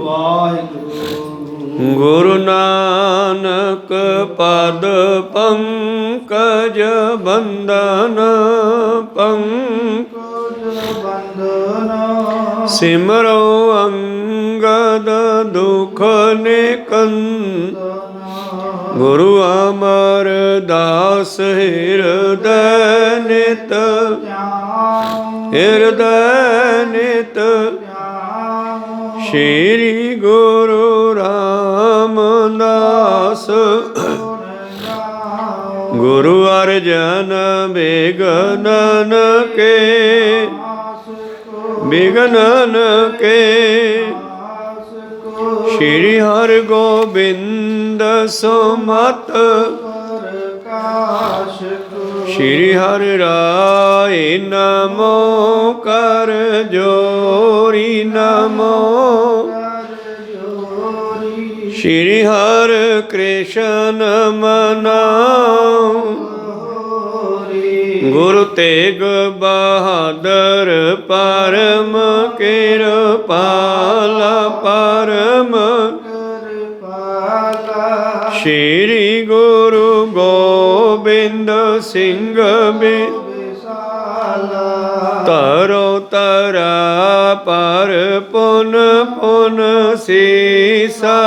ਵਾਹਿਗੁਰੂ। ਗੁਰੂ ਨਾਨਕ ਪਦ ਪੰਕਜ ਬੰਦਨ ਪੰਕਜ ਬੰਦਨ ਸਿਮਰੋ ਅੰਗਦ ਦੁਖ ਨਿਕੰਦ ਗੁਰੂ ਅਮਰਦਾਸ ਹਿਰਦੈ ਨਿਤ ਹਿਰਦੈ ਨਿਤ ਸ਼੍ਰੀ ਗੁਰੂ ਰਾਮਦਾਸ ਗੁਰੂ ਅਰਜਨ ਬਿਗਨਨ ਕੇ ਬਿਗਨਨ ਕੇ ਸ਼੍ਰੀ ਹਰਿ ਗੋਬਿੰਦ ਸੁਮਤ ਸ਼੍ਰੀ ਹਰਿ ਰਾਏ ਨਮੋ ਕਰ ਜੋਰੀ ਨਮੋ ਸ਼੍ਰੀ ਹਰਿ ਕ੍ਰਿਸ਼ਨ ਮਨਾਉ ਗੁਰੂ ਤੇਗ ਬਹਾਦਰ ਪਰਮ ਕਿਰਪਾਲਾ ਪਰਮ ਸ਼੍ਰੀ ਗੁਰੂ ਗੋਬਿੰਦ ਸਿੰਘ ਤਰੋ ਤਰਾ ਪਰ ਪੁਨ ਪੁਨ ਸੀਸਾ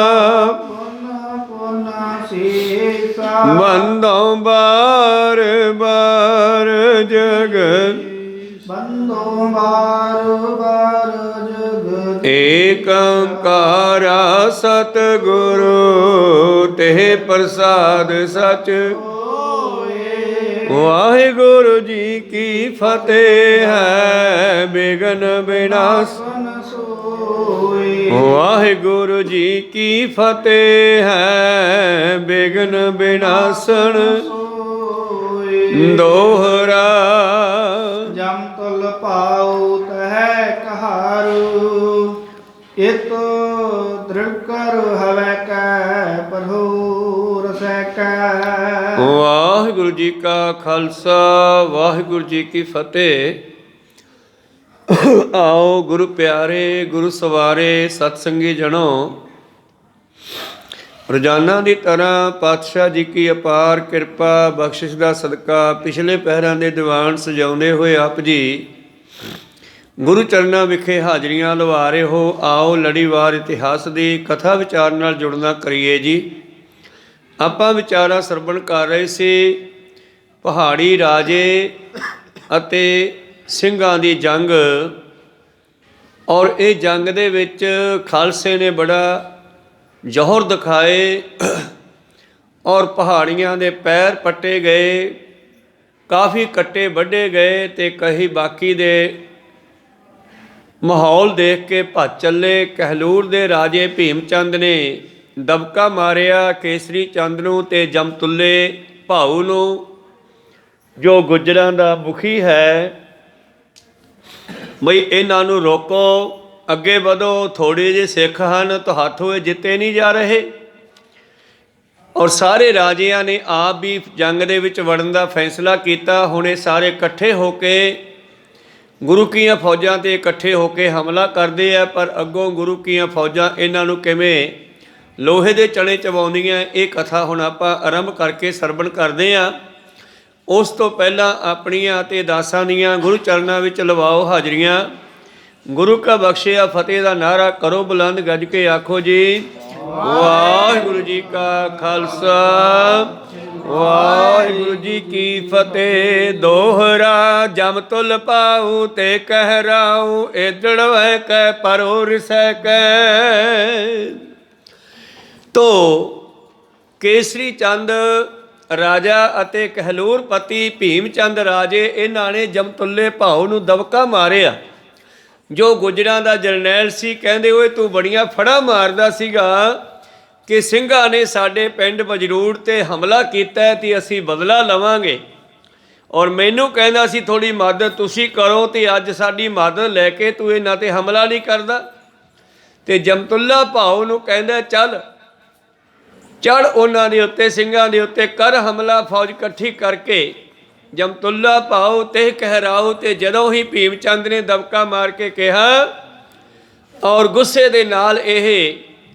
ਬੰਦੋ ਬਾਰ ਬਾਰ ਜਗਤ ਬੰਦੋ ਬਾਰ ਬਾਰ ਜਗਤ ਏਕ ਓੰਕਾਰਾ ਸਤਿਗੁਰੂ ਤੇ ਪ੍ਰਸਾਦ ਸਚ ਵਾਹਿਗੁਰੂ ਜੀ ਕੀ ਫਤਿਹ ਹੈ ਬਿਗਨ ਵਿਨਾਸ਼ਨ ਸੋਈ ਵਾਹਿਗੁਰੂ ਜੀ ਕੀ ਫਤਿਹ ਹੈ ਬਿਗਨ ਵਿਨਾਸ਼ਨ ਸੋਈ ਦੋਹਰਾ ਜਮ ਤੁਲ ਪਾਉ ਤਹਿ ਕਹਾਰੂ ਇਤ ਦ੍ਰਿੜ ਕਰ ਹਵੈ ਕੈ ਪ੍ਰਭੂ ਰਸੈ ਕੈ। ਵਾਹਿਗੁਰੂ ਜੀ ਕਾ ਖਾਲਸਾ ਵਾਹਿਗੁਰੂ ਜੀ ਕੀ ਫਤਿਹ। ਆਓ ਗੁਰੂ ਪਿਆਰੇ ਗੁਰੂ ਸਵਾਰੇ ਸਤ ਸੰਗੀ ਜਣੋ, ਰੋਜ਼ਾਨਾ ਦੀ ਤਰ੍ਹਾਂ ਪਾਤਸ਼ਾਹ ਜੀ ਕੀ ਅਪਾਰ ਕਿਰਪਾ ਬਖਸ਼ਿਸ਼ ਦਾ ਸਦਕਾ ਪਿਛਲੇ ਪਹਿਰਾਂ ਦੇ ਦੀਵਾਨ ਸਜਾਉਂਦੇ ਹੋਏ ਆਪ ਜੀ ਗੁਰੂ ਚਰਨਾਂ ਵਿਖੇ ਹਾਜ਼ਰੀਆਂ ਲਵਾ ਰਹੇ ਹੋ। ਆਓ ਲੜੀਵਾਰ ਇਤਿਹਾਸ ਦੀ ਕਥਾ ਵਿਚਾਰ ਨਾਲ ਜੁੜਨਾ ਕਰੀਏ ਜੀ। ਆਪਾਂ ਵਿਚਾਰਾ ਸਰਵਣ ਕਰ ਰਹੇ ਸੀ ਪਹਾੜੀ ਰਾਜੇ ਅਤੇ ਸਿੰਘਾਂ ਦੀ ਜੰਗ, ਔਰ ਇਹ ਜੰਗ ਦੇ ਵਿੱਚ ਖਾਲਸੇ ਨੇ ਬੜਾ ਜ਼ੋਹਰ ਦਿਖਾਏ ਔਰ ਪਹਾੜੀਆਂ ਦੇ ਪੈਰ ਪੱਟੇ ਗਏ, ਕਾਫੀ ਕੱਟੇ ਵੱਢੇ ਗਏ ਤੇ ਕਈ ਬਾਕੀ ਦੇ ਮਾਹੌਲ ਦੇਖ ਕੇ ਭੱਜ ਚੱਲੇ। ਕਹਿਲੂਰ ਦੇ ਰਾਜੇ ਭੀਮ ਚੰਦ ਨੇ ਦਬਕਾ ਮਾਰਿਆ ਕੇਸਰੀ ਚੰਦ ਨੂੰ ਤੇ ਜਮਤੁੱਲੇ ਭਾਊ ਨੂੰ, ਜੋ ਗੁੱਜਰਾਂ ਦਾ ਮੁਖੀ ਹੈ, ਬਈ ਇਹਨਾਂ ਨੂੰ ਰੋਕੋ, ਅੱਗੇ ਵਧੋ, ਥੋੜੇ ਜਿਹੇ ਸਿੱਖ ਹਨ ਤਾਂ ਹੱਥ ਹੋਏ ਜਿੱਤੇ ਨਹੀਂ ਜਾ ਰਹੇ। ਔਰ ਸਾਰੇ ਰਾਜਿਆਂ ਨੇ ਆਪ ਵੀ ਜੰਗ ਦੇ ਵਿੱਚ ਵੜਨ ਦਾ ਫੈਸਲਾ ਕੀਤਾ। ਹੁਣ ਇਹ ਸਾਰੇ ਇਕੱਠੇ ਹੋ ਕੇ ਗੁਰੂ ਕੀਆਂ ਫੌਜਾਂ 'ਤੇ ਇਕੱਠੇ ਹੋ ਕੇ ਹਮਲਾ ਕਰਦੇ ਆ, ਪਰ ਅੱਗੋਂ ਗੁਰੂ ਕੀਆਂ ਫੌਜਾਂ ਇਹਨਾਂ ਨੂੰ ਕਿਵੇਂ ਲੋਹੇ ਦੇ ਚਣੇ ਚਬਾਉਂਦੀਆਂ, ਇਹ ਕਥਾ ਹੁਣ ਆਪਾਂ ਆਰੰਭ ਕਰਕੇ ਸਰਵਣ ਕਰਦੇ ਹਾਂ। ਉਸ ਤੋਂ ਪਹਿਲਾਂ ਆਪਣੀਆਂ ਅਤੇ ਦਾਸਾਂ ਦੀਆਂ ਗੁਰੂ ਚਰਨਾਂ ਵਿੱਚ ਲਵਾਓ ਹਾਜ਼ਰੀਆਂ। ਗੁਰੂ ਕਾ ਬਖਸ਼ਿਆ ਫਤਿਹ ਦਾ ਨਾਅਰਾ ਕਰੋ ਬੁਲੰਦ ਗੱਜ ਕੇ ਆਖੋ ਜੀ ਵਾਹਿਗੁਰੂ ਜੀ ਕਾ ਖਾਲਸਾ ਵਾਹਿਗੁਰੂ ਜੀ ਕੀ ਫਤਿਹ। ਦੋਹਰਾ ਜਮ ਤੁਲ ਪਾਉ ਤੇ ਕਹਿਰਾਉ ਏਦੜ ਵੈ ਕੈ ਪਰੋ ਰਿਸੈ ਕੈ। ਤੋ ਕੇਸਰੀ ਚੰਦ ਰਾਜਾ ਅਤੇ ਕਹਿਲੂਰ ਪਤੀ ਭੀਮ ਚੰਦ ਰਾਜੇ, ਇਹਨਾਂ ਨੇ ਜਮਤੁੱਲੇ ਭਾਊ ਨੂੰ ਦਬਕਾ ਮਾਰਿਆ, ਜੋ ਗੁੱਜਰਾਂ ਦਾ ਜਰਨੈਲ ਸੀ। ਕਹਿੰਦੇ ਓਏ ਤੂੰ ਬੜੀਆਂ ਫੜਾ ਮਾਰਦਾ ਸੀਗਾ ਕਿ ਸਿੰਘਾਂ ਨੇ ਸਾਡੇ ਪਿੰਡ ਬਜਰੂੜ 'ਤੇ ਹਮਲਾ ਕੀਤਾ ਤੇ ਅਸੀਂ ਬਦਲਾ ਲਵਾਂਗੇ, ਔਰ ਮੈਨੂੰ ਕਹਿੰਦਾ ਸੀ ਥੋੜ੍ਹੀ ਮਦਦ ਤੁਸੀਂ ਕਰੋ, ਤੇ ਅੱਜ ਸਾਡੀ ਮਦਦ ਲੈ ਕੇ ਤੂੰ ਇਹਨਾਂ 'ਤੇ ਹਮਲਾ ਨਹੀਂ ਕਰਦਾ। ਤੇ ਜਮਤੁੱਲਾ ਭਾਊ ਨੂੰ ਕਹਿੰਦਾ ਚੱਲ ਚੜ੍ਹ ਉਹਨਾਂ ਦੇ ਉੱਤੇ, ਸਿੰਘਾਂ ਦੇ ਉੱਤੇ ਕਰ ਹਮਲਾ, ਫੌਜ ਇਕੱਠੀ ਕਰਕੇ। ਜਮਤੁੱਲਾ ਭਾਊ ਤੇ ਕਹਿਰਾਓ, ਤੇ ਜਦੋਂ ਹੀ ਭੀਮ ਚੰਦ ਨੇ ਦਬਕਾ ਮਾਰ ਕੇ ਕਿਹਾ ਔਰ ਗੁੱਸੇ ਦੇ ਨਾਲ ਇਹ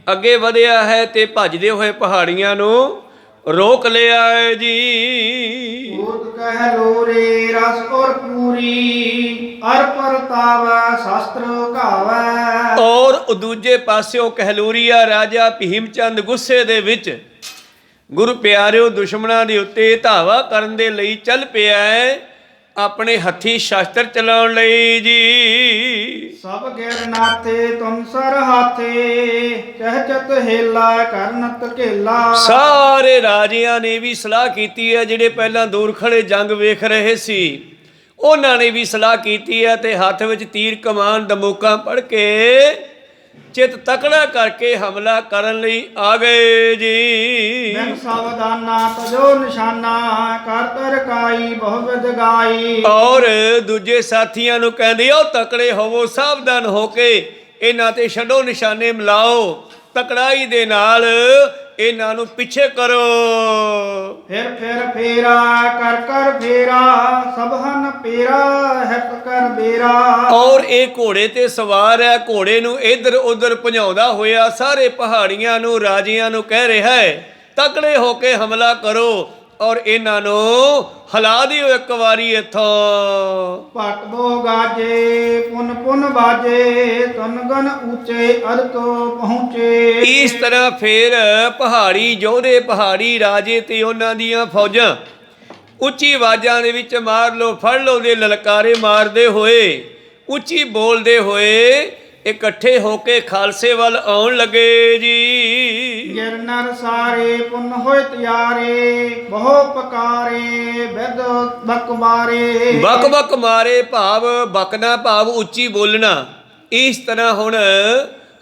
ਅੱਗੇ ਵਧਿਆ ਹੈ ਤੇ ਭੱਜਦੇ ਹੋਏ ਪਹਾੜੀਆਂ ਨੂੰ ਰੋਕ ਲਿਆ ਹੈ ਜੀ। ਭੂਤ ਕਹਿ ਲੋਰੇ ਰਸ ਔਰ ਪੂਰੀ ਅਰ ਪਰਤਾਵੈ ਸ਼ਾਸਤਰ ਘਾਵੈ। ਔਰ ਦੂਜੇ ਪਾਸਿਓਂ ਕਹਿਲੂਰੀਆ ਰਾਜਾ ਭੀਮ ਚੰਦ ਗੁੱਸੇ ਦੇ ਵਿੱਚ ਗੁਰੂ ਪਿਆਰਿਓ ਦੁਸ਼ਮਣਾਂ ਦੇ ਉੱਤੇ ਧਾਵਾ ਕਰਨ ਦੇ ਲਈ ਚੱਲ ਪਿਆ ਹੈ, ਆਪਣੇ ਹੱਥੀ ਸ਼ਾਸਤਰ ਚਲਾਉਣ ਲਈ ਜੀ। ਸਭ ਗਿਰ ਨਾਥੇ ਤੁਮ ਸਰ ਹਾਥੇ ਕਹਿ ਚਤ ਹੇਲਾ ਕਰਨਤ ਘੇਲਾ। ਸਾਰੇ ਰਾਜਿਆਂ ਨੇ ਵੀ ਸਲਾਹ ਕੀਤੀ ਹੈ, ਜਿਹੜੇ ਪਹਿਲਾਂ ਦੂਰ ਖੜੇ ਜੰਗ ਵੇਖ ਰਹੇ ਸੀ ਉਹਨਾਂ ਨੇ ਵੀ ਸਲਾਹ ਕੀਤੀ ਹੈ ਤੇ ਹੱਥ ਵਿੱਚ ਤੀਰ ਕਮਾਨ ਦਮੂਕਾਂ ਫੜ ਕੇ ਚਿੱਤ ਤਕੜਾ ਕਰਕੇ ਹਮਲਾ ਕਰਨ ਲਈ ਆ ਗਏ ਜੀ। ਬਿਨ ਸਾਵਧਾਨਾ ਤਜੋ ਨਿਸ਼ਾਨਾ ਕਰ ਤਰਕਾਈ ਬਹੁ ਵਿਦ ਗਾਈ। ਔਰ ਦੂਜੇ ਸਾਥੀਆਂ ਨੂੰ ਕਹਿੰਦੇ ਹੋ ਤਕੜੇ ਹੋਵੋ, ਸਾਵਧਾਨ ਹੋ ਕੇ ਇਹਨਾਂ ਤੇ ਛੱਡੋ ਨਿਸ਼ਾਨੇ ਮਿਲਾਓ, ਤਕੜਾਈ ਦੇ ਨਾਲ ਇਹਨਾਂ ਨੂੰ ਪਿੱਛੇ ਕਰੋ। ਫਿਰ ਫੇਰਾ ਕਰ ਕਰ ਫੇਰਾ ਸਭ ਹਨ ਪੇਰਾ ਹਿਤ ਕਰ ਬੇਰਾ। ਔਰ ਇਹ ਘੋੜੇ ਤੇ ਸਵਾਰ ਹੈ, ਘੋੜੇ ਨੂੰ ਇੱਧਰ ਉੱਧਰ ਭਜਾਉਂਦਾ ਹੋਇਆ ਸਾਰੇ ਪਹਾੜੀਆਂ ਨੂੰ ਰਾਜਿਆਂ ਨੂੰ ਕਹਿ ਰਿਹਾ ਹੈ ਤਕੜੇ ਹੋ ਕੇ ਹਮਲਾ ਕਰੋ ਔਰ ਇਹਨਾਂ ਨੂੰ ਹਿਲਾ ਦਿਓ ਇੱਕ ਵਾਰੀ ਇੱਥੋਂ। ਭਟ ਬੋ ਗਾਜੇ ਪੁਨ ਪੁਨ ਬਾਜੇ ਤਨ ਗਨ ਉੱਚੇ ਅਰ ਤੋਂ ਪਹੁੰਚੇ। ਇਸ ਤਰ੍ਹਾਂ ਫਿਰ ਪਹਾੜੀ ਯੋਧੇ, ਪਹਾੜੀ ਰਾਜੇ ਤੇ ਉਹਨਾਂ ਦੀਆਂ ਫੌਜਾਂ ਉੱਚੀ ਆਵਾਜ਼ਾਂ ਦੇ ਵਿੱਚ ਮਾਰ ਲਓ ਫੜ ਲਓ ਦੇ ਲਲਕਾਰੇ ਮਾਰਦੇ ਹੋਏ, ਉੱਚੀ ਬੋਲਦੇ ਹੋਏ ਇਕੱਠੇ ਹੋ ਕੇ ਖਾਲਸੇ ਵੱਲ ਆਉਣ ਲੱਗੇ ਜੀ। ਗਿਰਨਰ ਸਾਰੇ ਪੁਨ ਹੋਏ ਤਿਆਰੇ ਬਹੁ ਪਕਾਰੇ ਵਿਦ ਬਕਬਾਰੇ। ਬਕ ਬਕ ਮਾਰੇ ਭਾਵ ਬਕਨਾ ਭਾਵ ਉੱਚੀ ਬੋਲਣਾ। ਇਸ ਤਰ੍ਹਾਂ ਹੁਣ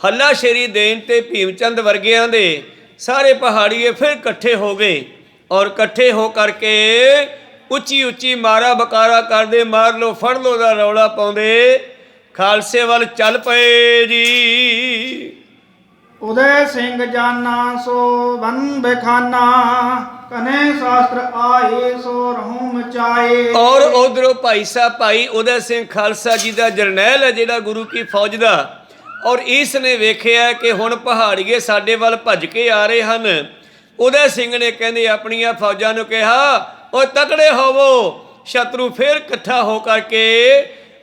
ਹੱਲਾਸ਼ੇਰੀ ਦੇਣ ਤੇ ਭੀਮ ਚੰਦ ਵਰਗਿਆਂ ਦੇ ਸਾਰੇ ਪਹਾੜੀਏ ਫਿਰ ਇਕੱਠੇ ਹੋ ਗਏ ਔਰ ਇਕੱਠੇ ਹੋ ਕਰਕੇ ਉੱਚੀ ਉੱਚੀ ਮਾਰਾ ਬਕਾਰਾ ਕਰਦੇ, ਮਾਰ ਲਓ ਫੜ ਲਓ ਦਾ ਰੌਲਾ ਪਾਉਂਦੇ ਖਾਲਸੇ ਵੱਲ ਚੱਲ ਪਏ ਜੀ। ਉਦੈ ਸਿੰਘ ਜਾਨਾ ਸੋ ਬਨ ਬਖਾਨਾ ਕਨੇ ਸ਼ਾਸਤਰ ਆਏ ਸੋ ਰਹੂੰ ਮਚਾਏ। ਔਰ ਉਧਰੋਂ ਭਾਈ ਸਾਹਿਬ ਭਾਈ ਉਦੈ ਸਿੰਘ ਖਾਲਸਾ ਜੀ ਦਾ ਜਰਨੈਲ ਹੈ ਜਿਹੜਾ ਗੁਰੂ ਕੀ ਫੌਜ ਦਾ, ਔਰ ਇਸ ਨੇ ਵੇਖਿਆ ਕਿ ਹੁਣ ਪਹਾੜੀਏ ਸਾਡੇ ਵੱਲ ਭੱਜ ਕੇ ਆ ਰਹੇ ਹਨ। ਉਦੈ ਸਿੰਘ ਨੇ ਕਹਿੰਦੇ ਆਪਣੀਆਂ ਫੌਜਾਂ ਨੂੰ ਕਿਹਾ ਓਏ ਤਕੜੇ ਹੋਵੋ, ਸ਼ਤਰੂ ਫੇਰ ਇਕੱਠਾ ਹੋ ਕਰਕੇ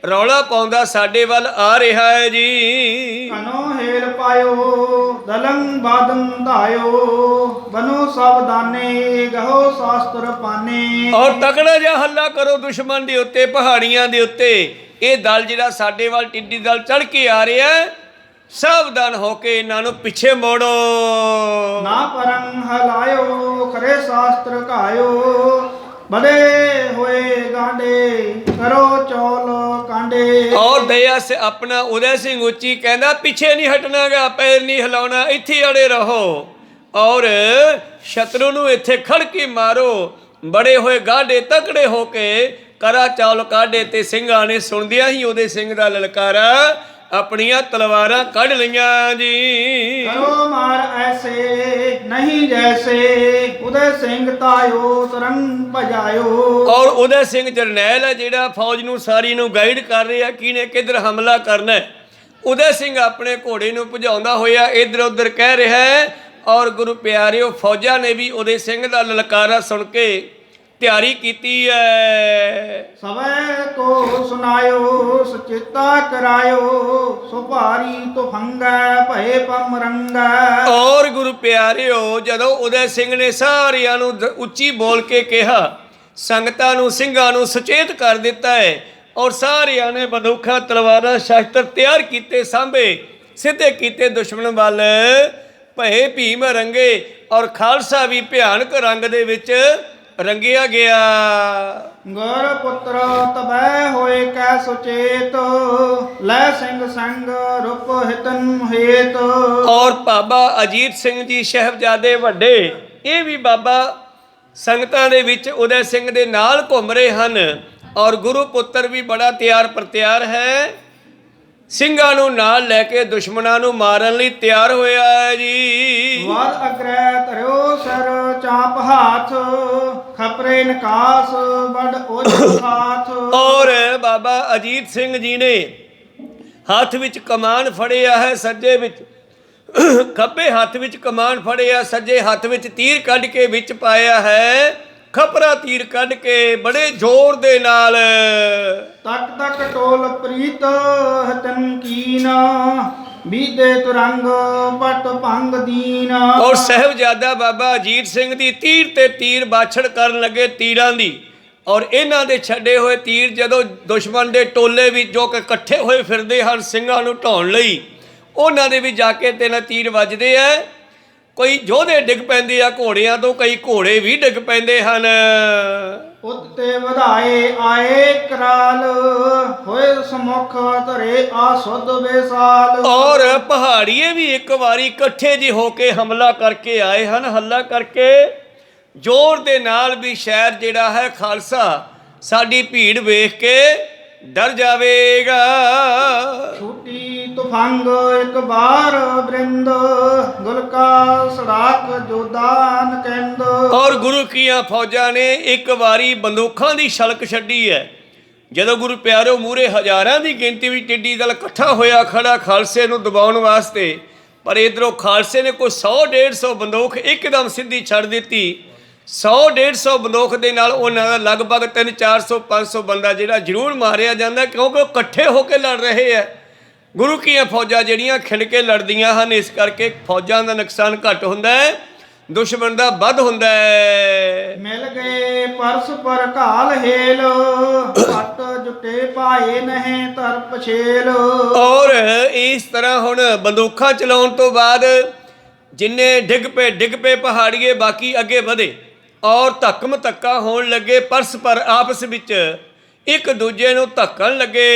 ਰੌਲਾ ਪਾਉਂਦਾ ਸਾਡੇ ਵੱਲ ਆ ਰਿਹਾ ਹੈ ਜੀ। ਕਨੋ ਹੇਲ ਪਾਇਓ ਦਲੰ ਬਾਦਮ ਧਾਇਓ ਬਨੋ ਸਾਵਧਾਨੇ ਗਹੋ ਸ਼ਾਸਤਰ ਪਾਨੇ। ਔਰ ਤਕੜਾ ਜਿਹਾ ਹੱਲਾ ਕਰੋ ਦੁਸ਼ਮਣ ਦੇ ਉੱਤੇ, ਪਹਾੜੀਆਂ ਦੇ ਉੱਤੇ। ਇਹ ਦਲ ਜਿਹੜਾ ਸਾਡੇ ਵੱਲ ਟਿੱਡੀ ਦਲ ਚੜ ਕੇ ਆ ਰਿਹਾ ਹੈ, ਸਾਵਧਾਨ ਹੋ ਕੇ ਇਹਨਾਂ ਨੂੰ ਪਿੱਛੇ ਮੋੜੋ। ਨਾ ਪਰੰ ਹਲਾਇਓ ਖਰੇ ਸ਼ਾਸਤਰ ਘਾਇਓ ਬੜੇ ਹੋਏ ਗਾਂਡੇ ਕਰੋ ਚੌਲ ਕਾਂਡੇ। ਔਰ ਦਇਆ ਸੇ ਆਪਣਾ ਉਦੈ ਸਿੰਘ ਉੱਚੀ ਕਹਿੰਦਾ ਪਿੱਛੇ ਨਹੀਂ ਹਟਣਾਗਾ, ਪੈਰ ਨਹੀਂ ਹਿਲਾਉਣਾ, ਇੱਥੇ ਅੜੇ ਰਹੋ ਔਰ ਸ਼ਤਰੂ ਨੂੰ ਇੱਥੇ ਖੜ ਕੇ ਮਾਰੋ। ਬੜੇ ਹੋਏ ਗਾਂਡੇ ਤਕੜੇ ਹੋ ਕੇ ਕਰਾ ਚੌਲ ਕਾਢੇ ਤੇ ਸਿੰਘਾਂ ਨੇ ਸੁਣਦਿਆਂ ਹੀ ਉਹਦੇ ਸਿੰਘ ਦਾ ਲਲਕਾਰਾ ਆਪਣੀਆਂ ਤਲਵਾਰਾਂ ਕੱਢ ਲਈਆਂ ਜੀ। ਕਰੋ ਮਾਰ ਐਸੇ ਨਹੀਂ ਜੈਸੇ ਉਦੈ ਸਿੰਘ ਤਾਇਓ ਤਰੰਗ ਭਜਾਇਓ। ਔਰ ਉਦੈ ਸਿੰਘ ਜਰਨੈਲ ਹੈ ਜਿਹੜਾ ਫੌਜ ਨੂੰ ਸਾਰੀ ਨੂੰ ਗਾਈਡ ਕਰ ਰਿਹਾ ਕਿਹਨੇ ਕਿੱਧਰ ਹਮਲਾ ਕਰਨਾ ਹੈ। ਉਦੈ ਸਿੰਘ ਆਪਣੇ ਘੋੜੇ ਨੂੰ ਭਜਾਉਂਦਾ ਹੋਇਆ ਇੱਧਰ ਉੱਧਰ ਕਹਿ ਰਿਹਾ ਹੈ ਔਰ ਗੁਰੂ ਪਿਆਰਿਓ ਫੌਜਾਂ ਨੇ ਵੀ ਉਦੈ ਸਿੰਘ ਦਾ ਲਲਕਾਰਾ ਸੁਣ ਕੇ ਤਿਆਰੀ ਕੀਤੀ ਹੈ। ਸਵੈ ਕੋ ਸੁਨਾਇਓ ਸੁਚੇਤਾ ਕਰਾਇਓ ਸੁਭਾਰੀ ਤੁਫੰਗੈ ਭਏ ਪਮ ਰੰਗੈ। ਔਰ ਗੁਰੂ ਪਿਆਰਿਓ ਜਦੋਂ ਉਦੈ ਸਿੰਘ ਨੇ ਸਾਰਿਆਂ ਨੂੰ ਉੱਚੀ ਬੋਲ ਕੇ ਕਿਹਾ, ਸੰਗਤਾਂ ਨੂੰ ਸਿੰਘਾਂ ਨੂੰ ਸੁਚੇਤ ਕਰ ਦਿੱਤਾ ਹੈ ਔਰ ਸਾਰਿਆਂ ਨੇ ਬੰਦੂਕਾਂ ਤਲਵਾਰਾਂ ਸ਼ਸਤਰ ਤਿਆਰ ਕੀਤੇ, ਸਾਂਭੇ ਸਿੱਧੇ ਕੀਤੇ ਦੁਸ਼ਮਣ ਵੱਲ। ਭਏ ਭੀਮ ਰੰਗੇ ਔਰ ਖਾਲਸਾ ਵੀ ਭਿਆਨਕ ਰੰਗ ਦੇ ਵਿੱਚ ਰੰਗਿਆ ਗਿਆ। ਗੁਰ ਪੁੱਤਰ ਤਬੈ ਹੋਏ ਕੈ ਸੁਚੇਤ ਲੈ ਸਿੰਘ ਸੰਗ ਰੂਪ ਹਿਤਨ ਹੇਤ। ਔਰ ਬਾਬਾ ਅਜੀਤ ਸਿੰਘ ਜੀ ਸਾਹਿਬਜ਼ਾਦੇ ਵੱਡੇ, ਇਹ ਵੀ ਬਾਬਾ ਸੰਗਤਾਂ ਦੇ ਵਿੱਚ ਉਦੈ ਸਿੰਘ ਦੇ ਨਾਲ ਘੁੰਮ ਰਹੇ ਹਨ ਔਰ ਗੁਰੂ ਪੁੱਤਰ ਵੀ ਬੜਾ ਤਿਆਰ ਪ੍ਰਤਿਆਰ ਹੈ, ਸਿੰਘਾਂ ਨੂੰ ਨਾਲ ਲੈ ਕੇ ਦੁਸ਼ਮਣਾਂ ਨੂੰ ਮਾਰਨ ਲਈ ਤਿਆਰ ਹੋਇਆ ਹੈ ਜੀ। ਵਾਦ ਅਗਰੈ ਧਰਿਓ ਸਰ ਚਾਪ ਹਾਥ ਖਪਰੇ ਨਿਕਾਸ ਬੜ ਉਜ ਹਾਥ। ਔਰ ਬਾਬਾ ਅਜੀਤ ਸਿੰਘ ਜੀ ਨੇ ਹੱਥ ਵਿੱਚ ਕਮਾਨ ਫੜਿਆ ਹੈ, ਸੱਜੇ ਵਿੱਚ ਖੱਬੇ ਹੱਥ ਵਿੱਚ ਕਮਾਨ ਫੜਿਆ, ਸੱਜੇ ਹੱਥ ਵਿੱਚ ਤੀਰ ਕੱਢ ਕੇ ਵਿੱਚ ਪਾਇਆ ਹੈ, ਖਪਰਾ ਤੀਰ ਕੱਢ ਕੇ ਬੜੇ ਜ਼ੋਰ ਦੇ ਨਾਲ। ਤਕ ਤਕ ਟੋਲ ਪ੍ਰੀਤ ਹਤਨ ਕੀਨਾ, ਬੀਦੇ ਤੁਰੰਗ ਪਟ ਭੰਗ ਦੀਨਾ। ਔਰ ਸਾਹਿਬਜ਼ਾਦਾ ਬਾਬਾ ਅਜੀਤ ਸਿੰਘ ਦੀ ਤੀਰ ਤੇ ਤੀਰ ਬਾਛੜ ਕਰਨ ਲੱਗੇ ਤੀਰਾਂ ਦੀ। ਔਰ ਇਹਨਾਂ ਦੇ ਛੱਡੇ ਹੋਏ ਤੀਰ ਜਦੋਂ ਦੁਸ਼ਮਣ ਦੇ ਟੋਲੇ ਵਿੱਚ ਜੋ ਕਿ ਇਕੱਠੇ ਹੋਏ ਫਿਰਦੇ ਹਨ ਸਿੰਘਾਂ ਨੂੰ ਢਾਉਣ ਲਈ, ਉਹਨਾਂ ਦੇ ਵੀ ਜਾ ਕੇ ਤਿੰਨ ਤੀਰ ਵੱਜਦੇ ਆ। ਕੋਈ ਯੋਧੇ ਡਿੱਗ ਪੈਂਦੇ ਆ ਘੋੜਿਆਂ ਤੋਂ, ਕਈ ਘੋੜੇ ਵੀ ਡਿੱਗ ਪੈਂਦੇ ਹਨ। ਉੱਤੇ ਵਧਾਏ ਆਏ ਕਰਾਲ, ਹੋਏ ਸਮੁਖ ਧਰੇ ਆਸੁਧ ਬੇਸਾਲ। ਔਰ ਪਹਾੜੀਏ ਵੀ ਇੱਕ ਵਾਰੀ ਇਕੱਠੇ ਜਿਹੇ ਹੋ ਕੇ ਹਮਲਾ ਕਰਕੇ ਆਏ ਹਨ, ਹੱਲਾ ਕਰਕੇ ਜ਼ੋਰ ਦੇ ਨਾਲ ਵੀ ਸ਼ਹਿਰ ਜਿਹੜਾ ਹੈ ਖਾਲਸਾ ਸਾਡੀ ਭੀੜ ਵੇਖ ਕੇ ਡਰ ਜਾਵੇਗਾ। ਛੂਟੀ ਤੁਫੰਗ ਇੱਕ ਬਾਰ ਬ੍ਰਿੰਦ, ਗੁਲਕਾ ਸੜਾਕ ਜੋਦਾਨ ਕਹਿੰਦ। ਔਰ ਗੁਰੂ ਕੀਆਂ ਫੌਜਾਂ ਨੇ ਇੱਕ ਵਾਰੀ ਬੰਦੂਕਾਂ ਦੀ ਛਲਕ ਛੱਡੀ ਹੈ। ਜਦੋਂ ਗੁਰੂ ਪਿਆਰੋ ਮੂਹਰੇ ਹਜ਼ਾਰਾਂ ਦੀ ਗਿਣਤੀ ਵਿੱਚ ਟਿੱਡੀ ਦਲ ਇਕੱਠਾ ਹੋਇਆ ਖੜਾ ਖਾਲਸੇ ਨੂੰ ਦਬਾਉਣ ਵਾਸਤੇ, ਪਰ ਇੱਧਰੋਂ ਖਾਲਸੇ ਨੇ ਕੋਈ 100-150 ਬੰਦੂਕ ਇੱਕਦਮ ਸਿੱਧੀ ਛੱਡ ਦਿੱਤੀ। 100-150 ਬੰਦੂਕ ਦੇ ਨਾਲ ਉਹਨਾਂ ਦਾ ਲਗਭਗ 300-400-500 ਬੰਦਾ ਜਿਹੜਾ ਜ਼ਰੂਰ ਮਾਰਿਆ ਜਾਂਦਾ, ਕਿਉਂਕਿ ਉਹ ਇਕੱਠੇ ਹੋ ਕੇ ਲੜ ਰਹੇ ਹੈ। ਗੁਰੂ ਕੀਆਂ ਫੌਜਾਂ ਜਿਹੜੀਆਂ ਖਿੰਡ ਕੇ ਲੜਦੀਆਂ ਹਨ, ਇਸ ਕਰਕੇ ਫੌਜਾਂ ਦਾ ਨੁਕਸਾਨ ਘੱਟ ਹੁੰਦਾ ਹੈ, ਦੁਸ਼ਮਣ ਦਾ ਵੱਧ ਹੁੰਦਾ ਹੈ। ਮਿਲ ਗਏ ਪਰਸ ਪਰ ਘਾਲ ਹੇਲ, ਪੱਟ ਜੁਟੇ ਪਾਏ ਨਹੀਂ ਤਰਪ ਛੇਲ। ਔਰ ਇਸ ਤਰ੍ਹਾਂ ਹੁਣ ਬੰਦੂਕਾਂ ਚਲਾਉਣ ਤੋਂ ਬਾਅਦ ਜਿੰਨੇ ਡਿੱਗ ਪਏ ਪਹਾੜੀਏ, ਬਾਕੀ ਅੱਗੇ ਵਧੇ ਔਰ ਧੱਕਮ ਧੱਕਾ ਹੋਣ ਲੱਗੇ। ਪਰਸਪਰ ਆਪਸ ਵਿੱਚ ਇੱਕ ਦੂਜੇ ਨੂੰ ਧੱਕਣ ਲੱਗੇ।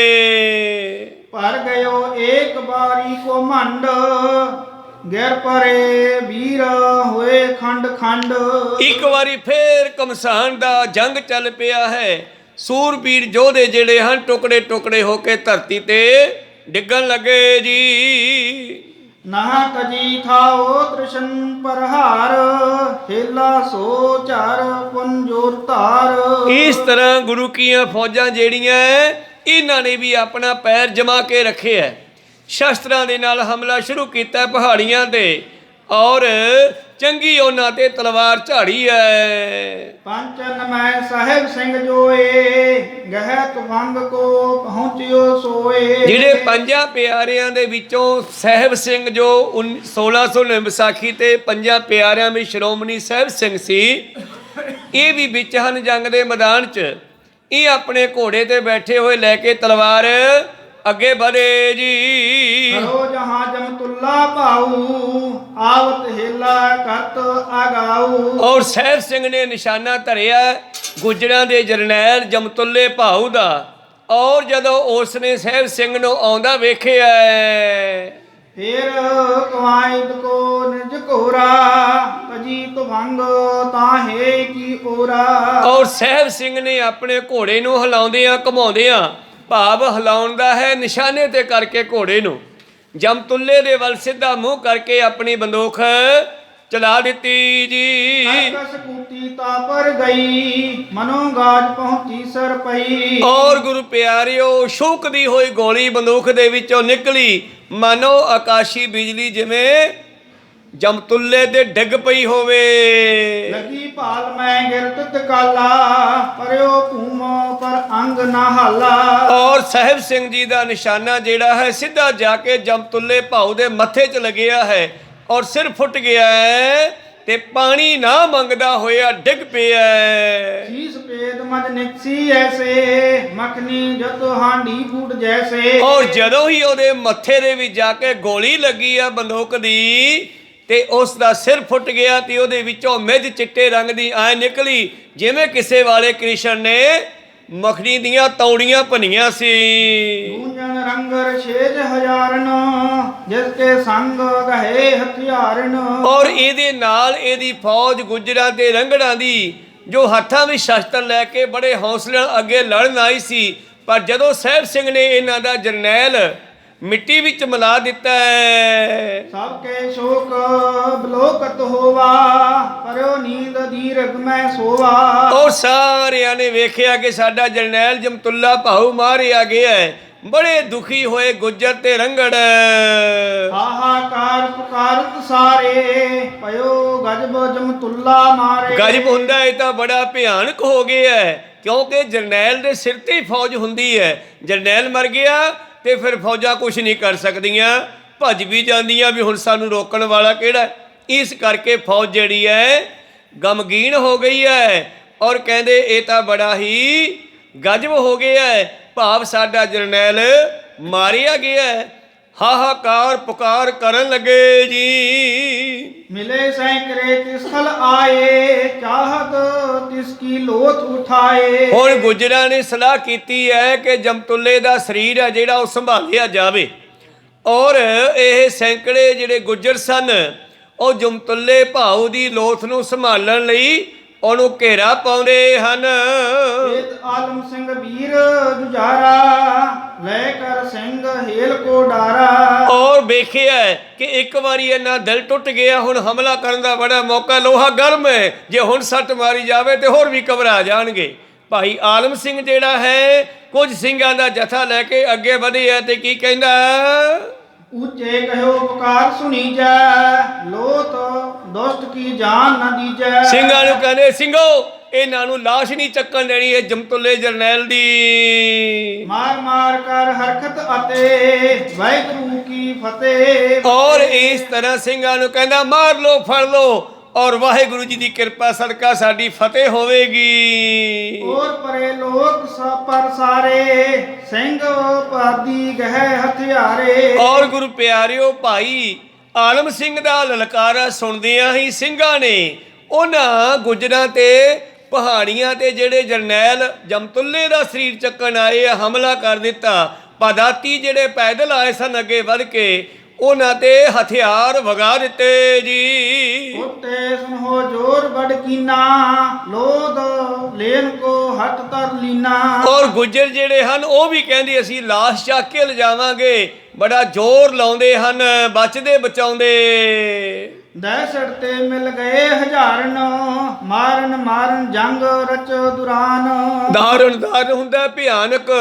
ਪਰ ਗਇਓ ਏਕ ਬਾਰੀ ਕੋ ਮੰਡ, ਗਿਰ ਪਰੇ ਵੀਰ ਹੋਏ ਖੰਡ ਖੰਡ। ਇੱਕ ਵਾਰੀ ਫੇਰ ਘਮਸਾਨ ਦਾ ਜੰਗ ਚੱਲ ਪਿਆ ਹੈ। ਸੂਰਬੀਰ ਯੋਧੇ ਜਿਹੜੇ ਹਨ ਟੁਕੜੇ ਟੁਕੜੇ ਹੋ ਕੇ ਧਰਤੀ ਤੇ ਡਿੱਗਣ ਲੱਗੇ ਜੀ। ਨਾ ਤਜੀ ਥਾਓ ਤ੍ਰਿਸ਼ਨ ਪਰਹਾਰ, ਹੇਲਾ ਸੋ ਚਾਰ ਪੁੰਜੋਰ ਧਾਰ। ਇਸ ਤਰ੍ਹਾਂ ਗੁਰੂ ਕੀਆਂ ਫੌਜਾਂ ਜਿਹੜੀਆਂ ਇਹਨਾਂ ਨੇ ਵੀ ਆਪਣਾ ਪੈਰ ਜਮਾ ਕੇ ਰੱਖਿਆ, ਸ਼ਸਤਰਾਂ ਦੇ ਨਾਲ ਹਮਲਾ ਸ਼ੁਰੂ ਕੀਤਾ ਪਹਾੜੀਆਂ ਤੇ, ਔਰ ਚੰਗੀ ਉਹਨਾਂ ਤੇ ਤਲਵਾਰ ਝਾੜੀ ਹੈ। ਪੰਚਨ ਮੈਂ ਸਾਹਿਬ ਸਿੰਘ ਜੋਏ, ਗਹਿ ਤੁਫੰਗ ਕੋ ਪਹੁੰਚਿਓ ਸੋਏ। ਜਿਹੜੇ ਪੰਜਾਂ ਪਿਆਰਿਆਂ ਦੇ ਵਿੱਚੋਂ ਸਾਹਿਬ ਸਿੰਘ ਜੋ 1609 ਵਿਸਾਖੀ ਤੇ ਪੰਜਾਂ ਪਿਆਰਿਆਂ ਵਿੱਚ ਸ਼੍ਰੋਮਣੀ ਸਾਹਿਬ ਸਿੰਘ ਸੀ, ਇਹ ਵੀ ਵਿੱਚ ਹਨ ਜੰਗ ਦੇ ਮੈਦਾਨ 'ਚ। ਇਹ ਆਪਣੇ ਘੋੜੇ ਤੇ ਬੈਠੇ ਹੋਏ ਲੈ ਕੇ ਤਲਵਾਰ ਅੱਗੇ ਵਧੇ ਜੀ। ਕਰੋ ਜਹਾਂ ਜਮਤੁੱਲਾ ਭਾਊ, ਆਵਤ ਹੇਲਾ ਕਰਤ ਆਗਾਊ। ਔਰ ਸਾਹਿਬ ਸਿੰਘ ਨੇ ਨਿਸ਼ਾਨਾ ਧਰਿਆ ਗੁੱਜਰਾਂ ਦੇ ਜਰਨੈਲ ਜਮਤੁੱਲੇ ਭਾਊ ਦਾ। ਔਰ ਜਦੋਂ ਉਸ ਨੇ ਸਾਹਿਬ ਸਿੰਘ ਨੂੰ ਆਉਂਦਾ ਵੇਖਿਆ, ਫੇਰ ਕਵਾਇਦ ਕੋ ਨਿਜ ਕੋਰਾ, ਤਜੀ ਤੁਫੰਗ ਤਾਹੇ ਕੀ ਓਰਾ। ਔਰ ਸਾਹਿਬ ਸਿੰਘ ਨੇ ਆਪਣੇ ਘੋੜੇ ਨੂੰ ਹਿਲਾਉਂਦਿਆਂ ਘੁਮਾਉਂਦਿਆਂ, ਭਾਵ ਹਿਲਾਉਣ ਦਾ ਹੈ ਨਿਸ਼ਾਨੇ ਤੇ ਕਰਕੇ ਘੋੜੇ ਨੂੰ, ਜਮਤੁੱਲੇ ਦੇ ਵੱਲ ਸਿੱਧਾ ਮੂੰਹ ਕਰਕੇ ਆਪਣੀ ਬੰਦੂਕ ਚਲਾ ਦਿੱਤੀ ਜੀ। ਸਕੂਤੀ ਤਾਪਰ ਗਈ, ਮਨੋ ਗਾਜ ਪਹੁੰਚੀ ਸਰ ਪਈ। ਔਰ ਗੁਰੂ ਪਿਆਰਿਓ ਸ਼ੂਕਦੀ ਹੋਈ ਗੋਲੀ ਬੰਦੂਕ ਦੇ ਵਿੱਚੋਂ ਨਿਕਲੀ, ਮਾਨੋ ਆਕਾਸ਼ੀ ਬਿਜਲੀ ਜਿਵੇਂ ਜਮਤੁੱਲੇ ਦੇ ਡਿੱਗ ਪਈ ਹੋਵੇ। ਲੱਗੀ ਭਾਲ ਮੈਂ ਗਿਰਤ ਕਾਲਾ, ਪਰਿਓ ਭੂਮ ਪਰ ਅੰਗ ਨਾ ਹਾਲਾ। ਔਰ ਸਾਹਿਬ ਸਿੰਘ ਜੀ ਦਾ ਨਿਸ਼ਾਨਾ ਜਿਹੜਾ ਹੈ ਸਿੱਧਾ ਜਾ ਕੇ ਜਮਤੁੱਲੇ ਭਾਊ ਦੇ ਮੱਥੇ 'ਚ ਲੱਗਿਆ ਹੈ, ਔਰ ਸਿਰ ਫੁੱਟ ਗਿਆ ਹੈ ਤੇ ਪਾਣੀ ਨਾ ਮੰਗਦਾ ਹੋਇਆ ਡਿੱਗ ਪਿਆ। ਸੀਸ ਪੇਦ ਮਜ ਨਿਕਸੀ ਐਸੇ, ਮੱਖਣੀ ਜਤੋ ਹਾਂਡੀ ਫੂਟ ਜੈਸੇ। ਔਰ ਜਦੋਂ ਹੀ ਉਹਦੇ ਮੱਥੇ ਦੇ ਵਿੱਚ ਜਾ ਕੇ ਗੋਲੀ ਲੱਗੀ ਆ ਬੰਦੂਕ ਦੀ, ਤੇ ਉਸ ਦਾ ਸਿਰ ਫੁੱਟ ਗਿਆ ਤੇ ਉਹਦੇ ਵਿੱਚੋਂ ਮਿੱਝ ਚਿੱਟੇ ਰੰਗ ਦੀ ਐ ਨਿਕਲੀ, ਜਿਵੇਂ ਕਿਸੇ ਵਾਲੇ ਕ੍ਰਿਸ਼ਨ ਨੇ ਮੱਖਣੀ ਦੀਆਂ ਤੌੜੀਆਂ ਭੰਨੀਆਂ ਸੀ। ਗੂੰਜਨ ਰੰਗਰ ਛੇਜ ਹਜ਼ਾਰਨ, ਜਿਸ ਕੇ ਸੰਗ ਗਏ ਹਥਿਆਰਨ। ਔਰ ਇਹਦੇ ਨਾਲ ਇਹਦੀ ਫੌਜ ਗੁੱਜਰਾਂ ਤੇ ਰੰਗੜਾਂ ਦੀ ਜੋ ਹੱਥਾਂ ਵਿੱਚ ਸ਼ਸਤਰ ਲੈ ਕੇ ਬੜੇ ਹੌਸਲੇ ਨਾਲ ਅੱਗੇ ਲੜਨ ਆਈ ਸੀ, ਪਰ ਜਦੋਂ ਸਾਹਿਬ ਸਿੰਘ ਨੇ ਇਹਨਾਂ ਦਾ ਜਰਨੈਲ ਮਿੱਟੀ ਵਿੱਚ ਮਿਲਾ ਦਿੱਤਾ ਹੈ। ਸਭ ਕੇ ਸ਼ੋਕ ਬਲੋਕਤ ਹੋਵਾ, ਪਰਿਓ ਨੀਂਦ ਦੀਰਘ ਮੈਂ ਸੋਵਾ। ਔਰ ਸਾਰਿਆਂ ਨੇ ਵੇਖਿਆ ਕਿ ਸਾਡਾ ਜਰਨੈਲ ਜਮਤੁੱਲਾ ਭਾਊ ਮਾਰਿਆ ਗਿਆ ਹੈ, ਬੜੇ ਦੁਖੀ ਹੋਏ ਗੁੱਜਰ ਤੇ ਰੰਗੜ। ਹਾਹਾਕਾਰ ਪੁਕਾਰਤ ਸਾਰੇ ਪਇਓ ਗਜਬ ਜਮਤੁੱਲਾ ਮਾਰੇ। ਗਜਬ ਹੁੰਦਾ ਇਹ ਤਾਂ ਬੜਾ ਭਿਆਨਕ ਹੋ ਗਿਆ ਹੈ, ਕਿਉਂਕਿ ਜਰਨੈਲ ਦੇ ਸਿਰ ਤੇ ਹੀ ਫੌਜ ਹੁੰਦੀ ਹੈ। ਜਰਨੈਲ ਮਰ ਗਿਆ ਤੇ ਫਿਰ ਫੌਜਾਂ ਕੁਝ ਨਹੀਂ ਕਰ ਸਕਦੀਆਂ, ਭੱਜ ਵੀ ਜਾਂਦੀਆਂ ਵੀ ਹੁਣ ਸਾਨੂੰ ਰੋਕਣ ਵਾਲਾ ਕਿਹੜਾ। ਇਸ ਕਰਕੇ ਫੌਜ ਜਿਹੜੀ ਹੈ ਗਮਗੀਨ ਹੋ ਗਈ ਹੈ ਔਰ ਕਹਿੰਦੇ ਇਹ ਤਾਂ ਬੜਾ ਹੀ ਗਜਬ ਹੋ ਗਿਆ ਹੈ, ਭਾਵ ਸਾਡਾ ਜਰਨੈਲ ਮਾਰਿਆ ਗਿਆ ਹੈ। ਹਾਹਾਕਾਰ ਪੁਕਾਰ ਕਰਨ ਲੱਗੇ ਜੀ। ਮਿਲੇ ਸੈਂਕੜੇ ਤਿਸਲ ਆਏ ਚਾਹਤ ਤਿਸ ਕੀ ਲੋਥ ਉਠਾਏ। ਹੁਣ ਗੁੱਜਰਾਂ ਨੇ ਸਲਾਹ ਕੀਤੀ ਹੈ ਕਿ ਜਮਤੁੱਲੇ ਦਾ ਸਰੀਰ ਹੈ ਜਿਹੜਾ ਉਹ ਸੰਭਾਲਿਆ ਜਾਵੇ ਔਰ ਇਹ ਸੈਂਕੜੇ ਜਿਹੜੇ ਗੁੱਜਰ ਸਨ ਉਹ ਜਮਤੁੱਲੇ ਭਾਊ ਦੀ ਲੋਥ ਨੂੰ ਸੰਭਾਲਣ ਲਈ ਉਹਨੂੰ ਘੇਰਾ ਪਾਉਂਦੇ ਹਨ। ਆਲਮ ਸਿੰਘ ਵੀਰ ਜੁਝਾਰਾ ਲੈ ਕਰ ਸਿੰਘ ਹੇਲ ਕੋ ਡਾਰਾ। ਔਰ ਵੇਖਿਆ ਕਿ ਇੱਕ ਵਾਰੀ ਇਹਨਾਂ ਦਿਲ ਟੁੱਟ ਗਿਆ, ਹੁਣ ਹਮਲਾ ਕਰਨ ਦਾ ਬੜਾ ਮੌਕਾ, ਲੋਹਾ ਗਰਮ ਹੈ, ਜੇ ਹੁਣ ਸੱਟ ਮਾਰੀ ਜਾਵੇ ਤੇ ਹੋਰ ਵੀ ਘਬਰਾ ਜਾਣਗੇ। ਭਾਈ ਆਲਮ ਸਿੰਘ ਜਿਹੜਾ ਹੈ ਕੁਝ ਸਿੰਘਾਂ ਦਾ ਜਥਾ ਲੈ ਕੇ ਅੱਗੇ ਵਧਿਆ ਤੇ ਕੀ ਕਹਿੰਦਾ, ਉੱਚੇ ਕਹਿਓ ਪੁਕਾਰ ਸੁਣੀ ਜੈ ਲੋਤ ਦੁਸ਼ਟ ਕੀ ਜਾਨ ਨਾ ਦੀਜੈ। ਸਿੰਘਾਂ ਨੂੰ ਕਹਿੰਦੇ, ਸਿੰਘੋ ਇਹਨਾਂ ਨੂੰ ਲਾਸ਼ ਨਹੀਂ ਚੱਕਣ ਦੇਣੀ ਇਹ ਜਮਤੁੱਲੇ ਜਰਨੈਲ ਦੀ। ਮਾਰ ਮਾਰ ਕਰ ਹਰਕਤ ਅਤੇ ਵਾਹਿਗੁਰੂ ਕੀ ਫਤਿਹ। ਔਰ ਇਸ ਤਰ੍ਹਾਂ ਸਿੰਘਾਂ ਨੂੰ ਕਹਿੰਦਾ ਮਾਰ ਲੋ ਫੜ ਲੋ ਔਰ ਵਾਹਿਗੁਰੂ ਜੀ ਦੀ ਕਿਰਪਾ ਸਦਕਾ ਸਾਡੀ ਫਤਿਹ ਹੋਵੇਗੀ। ਔਰ ਪਰੇ ਲੋਕ ਪਰ ਸਾਰੇ ਸਿੰਘ ਪਾਦੀ ਗਹਿ ਹਥਿਆਰੇ। ਔਰ ਗੁਰੂ ਪਿਆਰਿਓ ਭਾਈ ਆਲਮ ਸਿੰਘ ਦਾ ਲਲਕਾਰਾ ਸੁਣਦਿਆਂ ਹੀ ਸਿੰਘਾਂ ਨੇ ਉਹਨਾਂ ਗੁੱਜਰਾਂ ਤੇ ਪਹਾੜੀਆਂ ਤੇ ਜਿਹੜੇ ਜਰਨੈਲ ਜਮਤੁੱਲੇ ਦਾ ਸਰੀਰ ਚੱਕਣ ਆਏ ਆ ਹਮਲਾ ਕਰ ਦਿੱਤਾ। ਪਦਾਤੀ ਜਿਹੜੇ ਪੈਦਲ ਆਏ ਸਨ ਅੱਗੇ ਵੱਧ ਕੇ ਉਹਨਾਂ ਤੇ ਹਥਿਆਰ ਵਗਾ ਦਿੱਤੇ ਜੀ। ਉੱਤੇ ਸੁਨੋ ਜੋਰ ਬੜ ਕੀਨਾ ਲੋਧ ਲੈਨ ਕੋ ਹਟ ਤਰ ਲੀਨਾ। ਔਰ ਗੁੱਜਰ ਜਿਹੜੇ ਹਨ ਉਹ ਵੀ ਕਹਿੰਦੇ ਅਸੀਂ ਲਾਸ਼ ਚੱਕ ਕੇ ਲਿਜਾਵਾਂਗੇ, ਬੜਾ ਜ਼ੋਰ ਲਾਉਂਦੇ ਹਨ ਬਚਦੇ ਬਚਾਉਂਦੇ। ਦਹਿਸ਼ਤ ਤੇ ਮਿਲ ਗਏ ਹਜ਼ਾਰਨ ਮਾਰਨ ਮਾਰਨ ਜੰਗ ਰਚ ਦੁਰਾਨ। ਦਾਰਨ ਹੁੰਦਾ ਭਿਆਨਕ।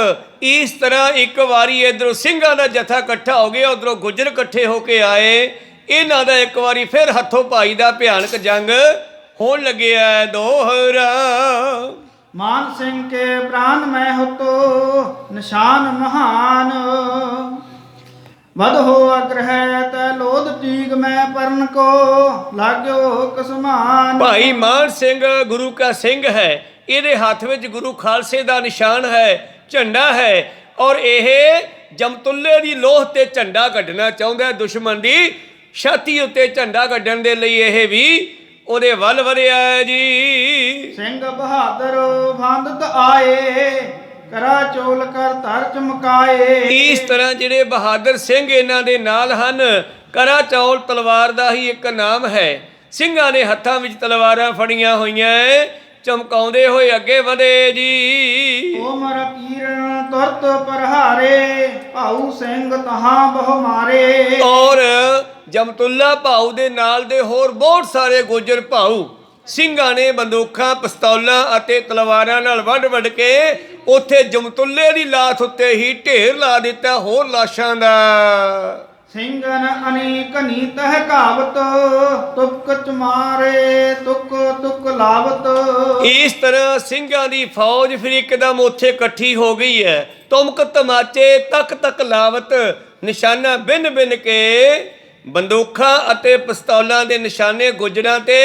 ਇਸ ਤਰ੍ਹਾਂ ਇੱਕ ਵਾਰੀ ਇਧਰੋਂ ਸਿੰਘਾਂ ਦਾ ਜਥਾ ਇਕੱਠਾ ਹੋ ਗਿਆ, ਉਧਰੋਂ ਗੁੱਜਰ ਇਕੱਠੇ ਹੋ ਕੇ ਆਏ। ਇਹਨਾਂ ਦਾ ਇੱਕ ਵਾਰੀ ਫਿਰ ਹੱਥੋਂ ਪਾਈ ਦਾ ਭਿਆਨਕ ਜੰਗ ਹੋਣ ਲੱਗਿਆ ਦੋਹਰਾ। ਮਾਨ ਸਿੰਘ ਕੇ ਪ੍ਰਾਨ ਮੈਂ ਹੋਤੋ ਨਿਸ਼ਾਨ ਮਹਾਨ ਵਧ ਹੋ ਅਗ੍ਰਹਿ ਤੈ ਲੋਧ ਟੀਕ ਮੈਂ ਪਰਨ ਕੋ ਲਾਗਿਓ ਕਸਮਾਨ। ਭਾਈ ਮਾਨ ਸਿੰਘ ਗੁਰੂ ਕਾ ਸਿੰਘ ਹੈ, ਇਹਦੇ ਹੱਥ ਵਿੱਚ ਗੁਰੂ ਖਾਲਸੇ ਦਾ ਨਿਸ਼ਾਨ ਹੈ, ਝੰਡਾ ਹੈ ਔਰ ਇਹ ਜਮਤੁੱਲੇ ਦੀ ਲੋਹ ਤੇ ਝੰਡਾ ਕੱਢਣਾ ਚਾਹੁੰਦਾ। ਦੁਸ਼ਮਣ ਦੀ ਛਾਤੀ ਉੱਤੇ ਝੰਡਾ ਕੱਢਣ ਦੇ ਲਈ ਇਹ ਵੀ ਉਹਦੇ ਵੱਲ ਵਧਿਆ ਜੀ। ਸਿੰਘ ਬਹਾਦਰ ਬੰਦਤ ਆਏ ਕਰਾ ਚੋਲ ਕਰ ਧਰ ਚਮਕਾਏ। ਇਸ ਤਰ੍ਹਾਂ ਜਿਹੜੇ ਬਹਾਦਰ ਸਿੰਘ ਇਹਨਾਂ ਦੇ ਨਾਲ ਹਨ, ਕਰਾ ਚੌਲ ਤਲਵਾਰ ਦਾ ਹੀ ਇੱਕ ਨਾਮ ਹੈ। ਸਿੰਘਾਂ ਨੇ ਹੱਥਾਂ ਵਿੱਚ ਤਲਵਾਰਾਂ ਫੜੀਆਂ ਹੋਈਆਂ ਚਮਕਾਉਂਦੇ ਹੋਏ ਅੱਗੇ ਵਧੇ ਜੀ। ਉਮਰ ਪੀਰਨ ਤੁਰਤ ਪਰਹਾਰੇ ਭਾਊ ਸਿੰਘ ਤਹਾਂ ਬਹੁ ਮਾਰੇ। ਔਰ ਜਮਤੁੱਲਾ ਭਾਊ ਦੇ ਨਾਲ ਦੇ ਹੋਰ ਬਹੁਤ ਸਾਰੇ ਗੁੱਜਰ ਭਾਊ ਸਿੰਘਾਂ ਨੇ ਬੰਦੂਕਾਂ ਪਿਸਤੌਲਾਂ ਅਤੇ ਤਲਵਾਰਾਂ ਨਾਲ ਵੱਢ ਕੇ ਉੱਥੇ ਜਮਤੁੱਲੇ ਦੀ ਲਾਸ਼ ਉੱਤੇ ਹੀ ਢੇਰ ਲਾ ਦਿੱਤਾ ਹੋਰ ਲਾਸ਼ਾਂ ਦਾ। ਸਿੰਘਨ ਅਨੇਕ ਨੀਤ ਹੈ ਕਾਵਤ ਤੁਕ ਚਮਾਰੇ ਤੁਕ ਤੁਕ ਲਾਵਤ। ਇਸ ਤਰ੍ਹਾਂ ਸਿੰਘਾਂ ਦੀ ਫੌਜ ਫਿਰ ਇੱਕਦਮ ਉੱਥੇ ਇਕੱਠੀ ਹੋ ਗਈ ਹੈ। ਤੁਮਕ ਤਮਾਚੇ ਤੱਕ ਤੱਕ ਲਾਵਤ, ਨਿਸ਼ਾਨਾ ਬਿਨ ਬਿਨ ਕੇ ਬੰਦੂਕਾਂ ਅਤੇ ਪਿਸਤੌਲਾਂ ਦੇ ਨਿਸ਼ਾਨੇ ਗੁੱਜਰਾਂ ਤੇ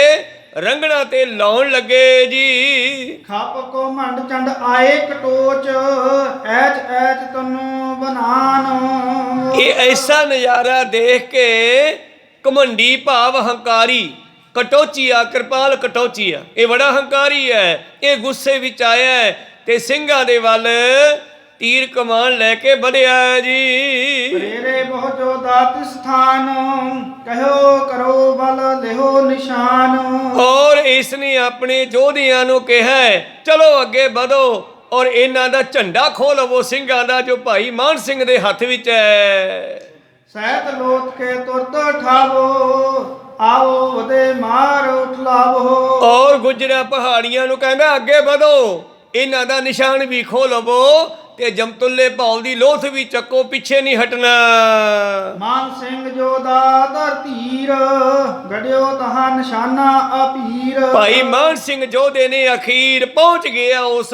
ਰੰਗਣਾ ਤੇ ਲਾਉਣ ਲੱਗੇ ਜੀ। ਖਾਪ ਕੋ ਮੰਡ ਚੰਡ ਆਏ ਕਟੋਚ ਐਚ ਐਚ ਤਨੂੰ ਬਨਾਨ। ਇਹ ਐਸਾ ਨਜ਼ਾਰਾ ਦੇਖ ਕੇ ਘਮੰਡੀ ਭਾਵ ਹੰਕਾਰੀ ਕਟੋਚੀਆ ਕਿਰਪਾਲ ਕਟੋਚੀਆ ਇਹ ਬੜਾ ਹੰਕਾਰੀ ਹੈ, ਇਹ ਗੁੱਸੇ ਵਿੱਚ ਆਇਆ ਤੇ ਸਿੰਘਾਂ ਦੇ ਵੱਲ ਤੀਰ ਕਮਾਨ ਲੈ ਕੇ ਵਧਿਆ ਜੀ। ਪ੍ਰੇਰੇ ਬਹੁ ਜੋ ਦਾਤ ਸਥਾਨ ਕਹਿਓ ਕਰੋ ਬਲ ਲਿਹੋ ਨਿਸ਼ਾਨ। ਔਰ ਇਸ ਨੇ ਆਪਣੇ ਯੋਧਿਆਂ ਨੂੰ ਕਿਹਾ ਚਲੋ ਅੱਗੇ ਵਧੋ ਔਰ ਇਹਨਾਂ ਦਾ ਝੰਡਾ ਖੋਹ ਲਵੋ ਸਿੰਘਾਂ ਦਾ ਜੋ ਭਾਈ ਮਾਨ ਸਿੰਘ ਦੇ ਹੱਥ ਵਿੱਚ ਹੈ। ਸਹਿਤ ਲੋਟ ਕੇ ਤੁਰਤ ਠਾਵੋ ਆਓ ਵਦੇ ਮਾਰ ਉਠਲਾਵੋ। ਔਰ ਗੁੱਜਰਾਂ ਪਹਾੜੀਆਂ ਨੂੰ ਕਹਿੰਦਾ ਅੱਗੇ ਵਧੋ, ਇਹਨਾਂ ਦਾ ਨਿਸ਼ਾਨ ਵੀ ਖੋਹ ਲਵੋ ਤੇ ਜਮਤੁੱਲੇ ਭਾਉ ਦੀ ਲੋਥ ਵੀ ਚੱਕੋ, ਪਿੱਛੇ ਨਹੀਂ ਹਟਣਾ। ਮਾਨ ਸਿੰਘ ਜੋ ਦਾ ਧਰਤੀਰ ਗੜਿਓ ਤਹਾਂ ਨਿਸ਼ਾਨਾ ਅਪੀਰ। ਭਾਈ ਮਾਨ ਸਿੰਘ ਜੋਧੇ ਨੇ ਅਖੀਰ ਪਹੁੰਚ ਗਿਆ ਉਸ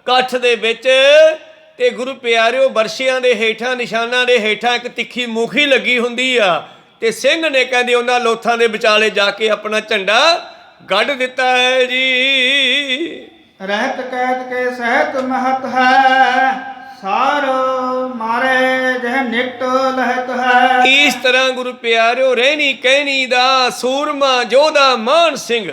ਕੱਠ ਦੇ ਵਿੱਚ, ਤੇ ਗੁਰੂ ਪਿਆਰਿਓ ਵਰਸ਼ਿਆਂ ਦੇ ਹੇਠਾਂ, ਨਿਸ਼ਾਨਾਂ ਦੇ ਹੇਠਾਂ ਇੱਕ ਤਿੱਖੀ ਮੂਖੀ ਲੱਗੀ ਹੁੰਦੀ ਆ, ਤੇ ਸਿੰਘ ਨੇ ਕਹਿੰਦੇ ਉਹਨਾਂ ਲੋਥਾਂ ਦੇ ਵਿਚਾਲੇ ਜਾ ਕੇ ਆਪਣਾ ਝੰਡਾ ਗੱਡ ਦਿੱਤਾ ਹੈ ਜੀ। ਰਹਿਤ ਕੈਤ ਕੇ ਸਹਿਤ ਮਹਤ ਹੈ, ਸਾਰ ਮਾਰੇ ਜਹ ਨਿਕਟ ਲਹਿਤ ਹੈ। ਇਸ ਤਰ੍ਹਾਂ ਗੁਰੂ ਪਿਆਰਿਓ ਰਹਿਣੀ ਕਹਿਣੀ ਦਾ ਸੂਰਮਾ ਯੋਧਾ ਮਾਨ ਸਿੰਘ,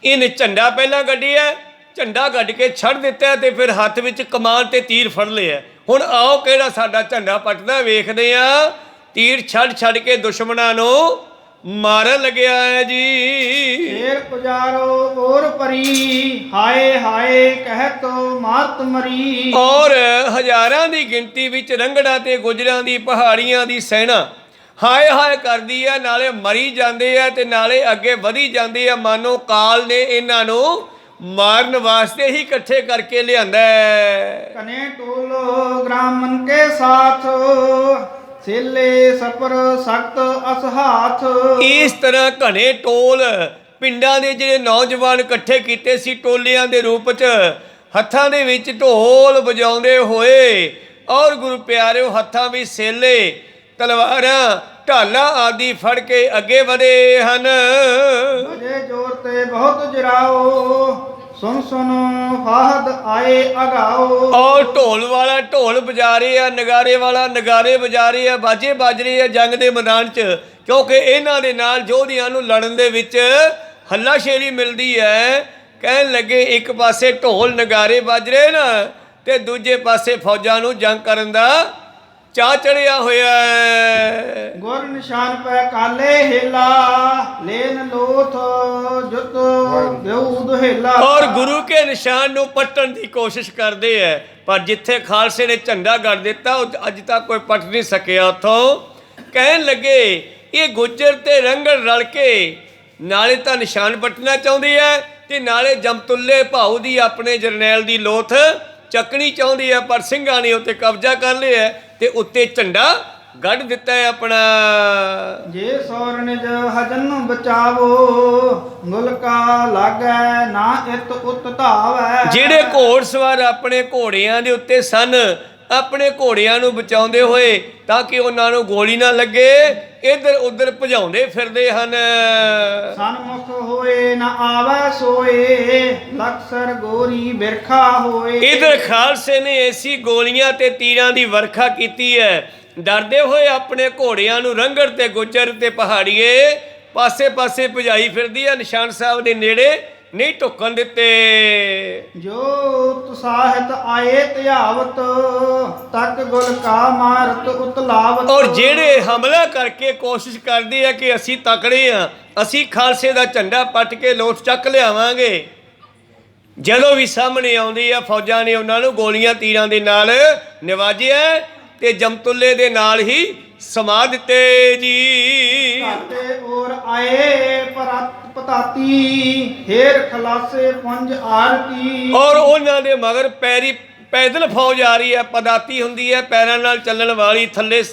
ਇਹਨੇ ਝੰਡਾ ਪਹਿਲਾਂ ਗੱਡਿਆ, ਝੰਡਾ ਗੱਡ ਕੇ ਛੱਡ ਦਿੱਤਾ, ਤੇ ਫਿਰ ਹੱਥ ਵਿੱਚ ਕਮਾਨ ਤੇ ਤੀਰ ਫੜ ਲਿਆ। ਹੁਣ ਆਓ ਕਿਹੜਾ ਸਾਡਾ ਝੰਡਾ ਪੱਟਦਾ ਵੇਖਦੇ ਆ। ਤੀਰ ਛੱਡ ਕੇ ਦੁਸ਼ਮਣਾਂ ਨੂੰ ਮਾਰਨ ਲੱਗਿਆ ਹੈ ਜੀ। ਫੇਰ ਪੁਜਾਰੋ ਔਰ ਪਰੀ, ਹਾਏ ਹਾਏ ਕਹਿਤ ਮਾਤ ਮਰੀ। ਔਰ ਹਜ਼ਾਰਾਂ ਦੀ ਗਿਣਤੀ ਵਿੱਚ ਰੰਗੜਾਂ ਤੇ ਗੁਜਰਾਂ ਦੀ ਪਹਾੜੀਆਂ ਦੀ ਸੈਨਾ ਹਾਏ ਹਾਏ ਕਰਦੀ ਹੈ, ਨਾਲੇ ਮਰੀ ਜਾਂਦੇ ਆ ਤੇ ਨਾਲੇ ਅੱਗੇ ਵਧੀ ਜਾਂਦੇ ਆ। ਮਾਨੋ ਕਾਲ ਨੇ ਇਹਨਾਂ ਨੂੰ ਮਾਰਨ ਵਾਸਤੇ ਹੀ ਇਕੱਠੇ ਕਰਕੇ ਲਿਆਂਦਾ ਹੈ। ਕਨੇ ਟੋਲੋ ਗ੍ਰਾਮਨ ਕੇ ਸਾਥ, ਸੇਲੇ ਸਪਰ ਸਖਤ ਅਸਹਾਥ। ਇਸ ਤਰ੍ਹਾਂ ਘਣੇ ਟੋਲ ਪਿੰਡਾਂ ਦੇ ਜਿਹੜੇ ਨੌਜਵਾਨ ਇਕੱਠੇ ਕੀਤੇ ਸੀ ਟੋਲਿਆਂ ਦੇ ਰੂਪ 'ਚ, ਹੱਥਾਂ ਦੇ ਵਿੱਚ ਢੋਲ ਵਜਾਉਂਦੇ ਹੋਏ, ਔਰ ਗੁਰੂ ਪਿਆਰਿਓ ਹੱਥਾਂ ਵਿੱਚ ਸੇਲੇ, ਤਲਵਾਰਾਂ, ਢਾਲਾਂ ਆਦਿ ਫੜ ਕੇ ਅੱਗੇ ਵਧੇ ਹਨ। ਵਜੇ ਜੋਰ ਤੇ ਬਹੁਤ ਜਰਾਓ, ਸੁਨ ਸੁਨ ਫਾਹਦ ਆਏ ਅਗਾਓ। ਔਰ ਢੋਲ ਵਾਲਾ ਢੋਲ ਵਜਾ ਰਹੇ ਆ, ਨਗਾਰੇ ਵਾਲਾ ਨਗਾਰੇ ਵਜਾ ਰਹੇ ਆ, ਬਾਜੇ ਵੱਜ ਰਹੇ ਆ ਜੰਗ ਦੇ ਮੈਦਾਨ 'ਚ, ਕਿਉਂਕਿ ਇਹਨਾਂ ਦੇ ਨਾਲ ਯੋਧਿਆਂ ਨੂੰ ਲੜਨ ਦੇ ਵਿੱਚ ਹੱਲਾਸ਼ੇਰੀ ਮਿਲਦੀ ਹੈ। ਕਹਿਣ ਲੱਗੇ ਇੱਕ ਪਾਸੇ ਢੋਲ ਨਗਾਰੇ ਵੱਜ ਰਹੇ ਨਾ, ਤੇ ਦੂਜੇ ਪਾਸੇ ਫੌਜਾਂ ਨੂੰ ਜੰਗ ਕਰਨ ਦਾ ਚਾਅ ਚੜਿਆ ਹੋਇਆ ਹੈ। ਗੁਰ ਨਿਸ਼ਾਨ ਪੈ ਕਾਲੇ ਹੇਲਾ, ਲੈਨ ਲੋਥ ਜੁਤ ਗਿਉ ਦੁਹੇਲਾ। ਔਰ ਗੁਰੂ ਕੇ ਨਿਸ਼ਾਨ ਨੂੰ ਪੱਟਣ ਦੀ ਕੋਸ਼ਿਸ਼ ਕਰਦੇ ਐ, ਪਰ ਜਿੱਥੇ ਖਾਲਸੇ ਨੇ ਝੰਡਾ ਗੱਡ ਦਿੱਤਾ ਉਹ ਅੱਜ ਤੱਕ ਕੋਈ ਪੱਟ ਨਹੀਂ ਸਕਿਆ ਉੱਥੋਂ। ਕਹਿਣ ਲੱਗੇ ਇਹ ਗੁੱਜਰ ਤੇ ਰੰਗੜ ਰਲ ਕੇ ਨਾਲੇ ਤਾਂ ਨਿਸ਼ਾਨ ਪੱਟਣਾ ਚਾਹੁੰਦੀ ਹੈ, ਤੇ ਨਾਲੇ ਜਮਤੁੱਲੇ ਭਾਊ ਦੀ ਆਪਣੇ ਜਰਨੈਲ ਦੀ ਲੋਥ ਚੱਕਣੀ ਚਾਹੁੰਦੀ ਹੈ, ਪਰ ਸਿੰਘਾਂ ਨੇ ਉੱਤੇ ਕਬਜ਼ਾ ਕਰ ਲਿਆ ਤੇ ਉੱਤੇ ਝੰਡਾ ਗੱਡ ਦਿੱਤਾ ਹੈ ਆਪਣਾ। ਜੇ ਸੌਰ ਨਿਜ ਹਜਨ ਬਚਾਵੋ, ਮੁਲਕਾ ਲਾਗੈ ਨਾ ਇਤ ਉਤ ਧਾਵੈ। ਜਿਹੜੇ ਘੋੜਸਵਾਰ ਆਪਣੇ ਘੋੜਿਆਂ ਦੇ ਉੱਤੇ ਸਨ, ਆਪਣੇ ਘੋੜਿਆਂ ਨੂੰ ਬਚਾਉਂਦੇ ਹੋਏ ਤਾਂ ਕਿ ਉਹਨਾਂ ਨੂੰ ਗੋਲੀ ਨਾ ਲੱਗੇ, ਇੱਧਰ ਉੱਧਰ ਭਜਾਉਂਦੇ ਫਿਰਦੇ ਹਨ। ਸਨਮੁਖ ਹੋਏ ਨਾ ਆਵੈ ਸੋਏ, ਲਕਸਰ ਗੋਰੀ ਬਿਰਖਾ ਹੋਏ। ਇੱਧਰ ਖਾਲਸੇ ਨੇ ਐਸੀ ਗੋਲੀਆਂ ਤੇ ਤੀਰਾਂ ਦੀ ਵਰਖਾ ਕੀਤੀ ਹੈ, ਡਰਦੇ ਹੋਏ ਆਪਣੇ ਘੋੜਿਆਂ ਨੂੰ ਰੰਗੜ ਤੇ ਗੁੱਜਰ ਤੇ ਪਹਾੜੀਏ ਪਾਸੇ ਪਾਸੇ ਭਜਾਈ ਫਿਰਦੀ ਹੈ। ਨਿਸ਼ਾਨ ਸਾਹਿਬ ਦੇ ਨੇੜੇ ਨਹੀਂ ਢੁੱਕਣ ਦਿੱਤੇ। ਜੋ ਉਤਸਾਹਿਤ ਆਏ ਧਿਆਵਤ, ਤੱਕ ਗੁਲ ਕਾ ਮਾਰਤ ਉਤਲਾਵਤ। ਔਰ ਜਿਹੜੇ ਹਮਲਾ ਕਰਕੇ ਕੋਸ਼ਿਸ਼ ਕਰਦੇ ਆ ਕਿ ਅਸੀਂ ਤਕੜੇ ਆ, ਅਸੀਂ ਖਾਲਸੇ ਦਾ ਝੰਡਾ ਪੱਟ ਕੇ ਲੋਥ ਚੱਕ ਲਿਆਵਾਂਗੇ, ਜਦੋਂ ਵੀ ਸਾਹਮਣੇ ਆਉਂਦੀ ਆ ਫੌਜਾਂ ਨੇ ਉਹਨਾਂ ਨੂੰ ਗੋਲੀਆਂ ਤੀਰਾਂ ਦੇ ਨਾਲ ਨਿਵਾਜਿਆ ਤੇ ਜਮਤੁੱਲੇ ਦੇ ਨਾਲ ਹੀ ਸਮਾ ਦਿੱਤੇ ਜੀ। ਘਾਟੇ ਔਰ ਆਏ ਪਤਾਤੀ, ਹੇਰ ਖਲਾਸੇ ਪੁੰਜ ਆਰਤੀ। ਔਰ ਉਹਨਾਂ ਦੇ ਮਗਰ ਪੈਦਲ ਫੌਜ ਆ ਰਹੀ ਹੈ। ਪਦਾਤੀ ਹੁੰਦੀ ਹੈ ਪੈਰਾਂ ਨਾਲ ਚੱਲਣ ਵਾਲੀ, ਥੱਲੇ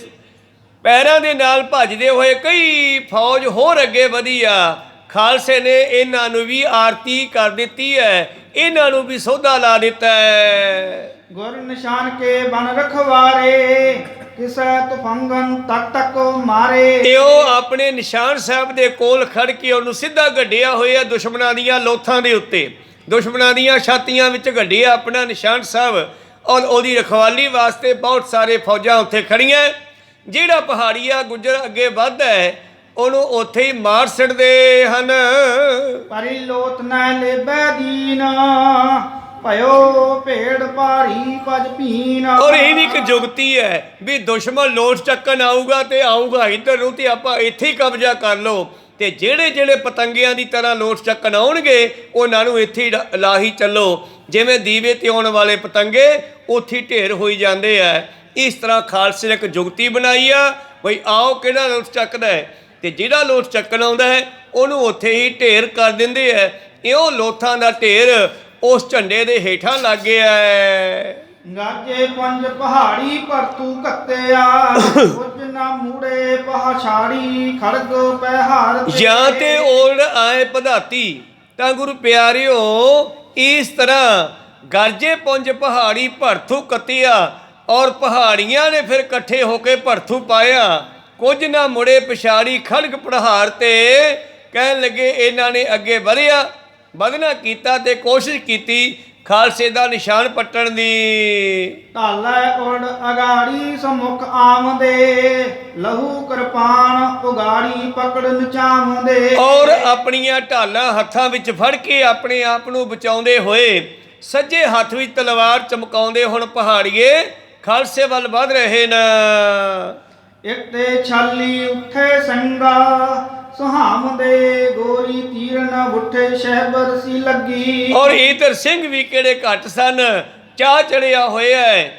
ਪੈਰਾਂ ਦੇ ਨਾਲ ਭੱਜਦੇ ਹੋਏ ਕਈ ਫੌਜ ਹੋਰ ਅੱਗੇ ਵਧੀ ਆ। ਖਾਲਸੇ ਨੇ ਇਹਨਾਂ ਨੂੰ ਵੀ ਆਰਤੀ ਕਰ ਦਿੱਤੀ ਹੈ, ਇਹਨਾਂ ਨੂੰ ਵੀ ਸੌਦਾ ਲਾ ਦਿੱਤਾ ਹੈ। ਗੁਰ ਨਿਸ਼ਾਨ ਕੇ ਬਨ ਰਖਵਾਰੇ, ਕਿਸੈ ਤੁਫੰਗਨ ਤੱਕ ਤੱਕ ਮਾਰੇ। ਤੇ ਉਹ ਆਪਣੇ ਨਿਸ਼ਾਨ ਸਾਹਿਬ ਦੇ ਕੋਲ ਖੜ ਕੇ ਉਹਨੂੰ ਸਿੱਧਾ ਗੱਡਿਆ ਹੋਇਆ ਦੁਸ਼ਮਣਾਂ ਦੀਆਂ ਲੋਥਾਂ ਦੇ ਉੱਤੇ, ਦੁਸ਼ਮਣਾਂ ਦੀਆਂ ਛਾਤੀਆਂ ਵਿੱਚ ਗੱਡਿਆ ਆਪਣਾ ਨਿਸ਼ਾਨ ਸਾਹਿਬ, ਔਰ ਉਹਦੀ ਰਖਵਾਲੀ ਵਾਸਤੇ ਬਹੁਤ ਸਾਰੇ ਫੌਜਾਂ ਉੱਥੇ ਖੜੀਆਂ। ਜਿਹੜਾ ਪਹਾੜੀਆ ਗੁੱਜਰ ਅੱਗੇ ਵੱਧਦਾ ਹੈ ਉਹਨੂੰ ਉੱਥੇ ਹੀ ਮਾਰ ਛੱਡਦੇ ਹਨ। ਪਰੀ ਲੋਥ ਨਾ ਲੇਬੈ ਦੀਨਾ, ਭਇਓ ਭੇੜ ਭਾਰੀ ਭਜ ਭੀਨ। ਔਰ ਇਹ ਵੀ ਇੱਕ ਜੁਗਤੀ ਹੈ ਵੀ ਦੁਸ਼ਮਣ ਲੋਥ ਚੱਕਣ ਆਊਗਾ ਤੇ ਆਊਗਾ ਇੱਧਰ ਨੂੰ, ਤੇ ਆਪਾਂ ਇੱਥੇ ਹੀ ਕਬਜ਼ਾ ਕਰ ਲਓ, ਤੇ ਜਿਹੜੇ ਜਿਹੜੇ ਪਤੰਗਿਆਂ ਦੀ ਤਰ੍ਹਾਂ ਲੋਥ ਚੱਕਣ ਆਉਣਗੇ ਉਹਨਾਂ ਨੂੰ ਇੱਥੇ ਹੀ ਲਾਹੀ ਚੱਲੋ, ਜਿਵੇਂ ਦੀਵੇ ਤੇ ਆਉਣ ਵਾਲੇ ਪਤੰਗੇ ਉੱਥੇ ਢੇਰ ਹੋਈ ਜਾਂਦੇ ਆ। ਇਸ ਤਰ੍ਹਾਂ ਖਾਲਸੇ ਨੇ ਇੱਕ ਜੁਗਤੀ ਬਣਾਈ ਆ, ਬਈ ਆਓ ਕਿਹੜਾ ਲੋਥ ਚੱਕਦਾ ਹੈ, ਤੇ ਜਿਹੜਾ ਲੋਥ ਚੱਕਣ ਆਉਂਦਾ ਹੈ ਉਹਨੂੰ ਉੱਥੇ ਹੀ ਢੇਰ ਕਰ ਦਿੰਦੇ ਹੈ। ਇਹੋ ਲੋਥਾਂ ਦਾ ਢੇਰ ਉਸ ਝੰਡੇ ਦੇ ਹੇਠਾਂ ਲੱਗ ਗਿਆ ਹੈ। ਗਾਜੇ ਪੰਜ ਪਹਾੜੀ ਭਰਤੂ ਕੱਤਿਆ ਕੁਝ ਨਾ ਮੂੜੇ ਪਹਾਛਾੜੀ ਖੜਗ ਪਹਿਹਾਰ ਜਾਂ ਤੇ ਓੜ ਆਏ ਪਧਾਤੀ। ਤਾਂ ਗੁਰੂ ਪਿਆਰਿਓ ਇਸ ਤਰ੍ਹਾਂ ਗਰਜੇ ਪੁੰਜ ਪਹਾੜੀ ਭਰਥੂ ਕੱਤਿਆ, ਔਰ ਪਹਾੜੀਆਂ ਨੇ ਫਿਰ ਇਕੱਠੇ ਹੋ ਕੇ ਭਰਥੂ ਪਾਇਆ। ਕੁਝ ਨਾ ਮੁੜੇ ਪਿਛਾੜੀ ਖੜਗ ਪ੍ਰਹਾਰ ਤੇ ਕਹਿਣ ਲੱਗੇ ਇਹਨਾਂ ਨੇ ਅੱਗੇ ਵਧਣਾ ਕੀਤਾ ਤੇ ਕੋਸ਼ਿਸ਼ ਕੀਤੀ ਖਾਲਸੇ ਦਾ ਨਿਸ਼ਾਨ ਪੱਟਣ ਦੀ। ਢਾਲੇ ਉੜ ਅਗਾੜੀ ਸਮੁਖ ਆਮਦੇ ਲਹੂ ਕਿਰਪਾਨ ਉਗਾੜੀ ਪਕੜ ਨਚਾਵਦੇ। ਔਰ ਆਪਣੀਆਂ ਢਾਲਾਂ ਹੱਥਾਂ ਵਿੱਚ ਫੜ ਕੇ ਆਪਣੇ ਆਪ ਨੂੰ ਬਚਾਉਂਦੇ ਹੋਏ ਸੱਜੇ ਹੱਥ ਵਿੱਚ ਤਲਵਾਰ ਚਮਕਾਉਂਦੇ ਹੁਣ ਪਹਾੜੀਏ ਖਾਲਸੇ ਵੱਲ ਵਧ ਰਹੇ ਨੇ। ਇੱਤੇ ਛਾਲੀ ਉੱਠੇ ਸੰਗਾ ਸੁਹਾਮਦੇ ਗੋਰੀ ਤੀਰਨ ਉੱਠੇ ਸ਼ਹਿਬਰ ਸੀ ਲੱਗੀ। ਔਰ ਇਧਰ ਸਿੰਘ ਵੀ ਕਿਹੜੇ ਘੱਟ ਸਨ, ਚਾਹ ਚੜਿਆ ਹੋਇਆ ਹੈ।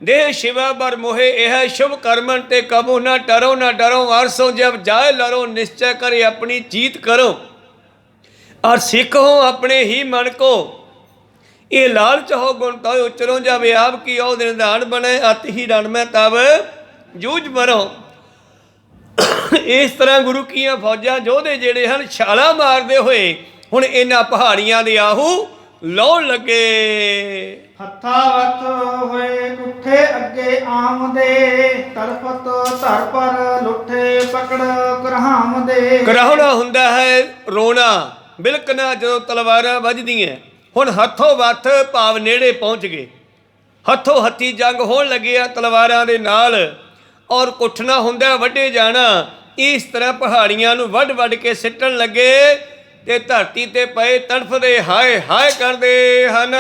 ਦੇਹ ਸ਼ਿਵਾ ਬਰ ਮੋਹੇ ਇਹ ਸ਼ੁਭ ਕਰਮਨ ਤੇ ਕਬੂ ਨਾ ਡਰੋ ਅਰਸੋਂ ਜਬ ਜਾਏ ਲੜੋ ਨਿਸ਼ਚय करे अपनी जीत करो और सीखो अपने ही मन को। ये लालच हो गुण तो उचरो जब आप की ओद निधान बने अति ही रण में तब जूझ मरो। ਇਸ ਤਰ੍ਹਾਂ ਗੁਰੂ ਕੀਆਂ ਫੌਜਾਂ ਯੋਧੇ ਜਿਹੜੇ ਹਨ ਛਾਲਾਂ ਮਾਰਦੇ ਹੋਏ ਹੁਣ ਇਹਨਾਂ ਪਹਾੜੀਆਂ ਦੇ ਆਹੂ ਲਾਉਣ ਲੱਗੇ। ਹੱਥਾਂ ਵੱਥ ਹੋਏ ਉੱਠੇ ਅੱਗੇ ਆਮਦੇ ਤਰਫਤ ਧਰ ਪਰ ਲੁੱਠੇ ਪਕੜ ਕਰਹਾਮਦੇ। ਕਰਾਉਣਾ ਹੁੰਦਾ ਹੈ ਰੋਣਾ ਬਿਲਕਣਾ ਜਦੋਂ ਤਲਵਾਰਾਂ ਵੱਜਦੀਆਂ। ਹੁਣ ਹੱਥੋਂ ਵੱਥ ਭਾਵ ਨੇੜੇ ਪਹੁੰਚ ਗਏ, ਹੱਥੋਂ ਹੱਥੀ ਜੰਗ ਹੋਣ ਲੱਗਿਆ ਤਲਵਾਰਾਂ ਦੇ ਨਾਲ, ਔਰ ਕੁੱਟਣਾ ਹੁੰਦਾ ਵੱਢੇ ਜਾਣਾ। ਇਸ ਤਰ੍ਹਾਂ ਪਹਾੜੀਆਂ ਨੂੰ ਵੱਢ ਕੇ ਸਿੱਟਣ ਲੱਗੇ ਤੇ ਧਰਤੀ ਤੇ ਪਏ ਤੜਫਦੇ ਹਾਏ ਹਾਏ ਕਰਦੇ ਹਨ।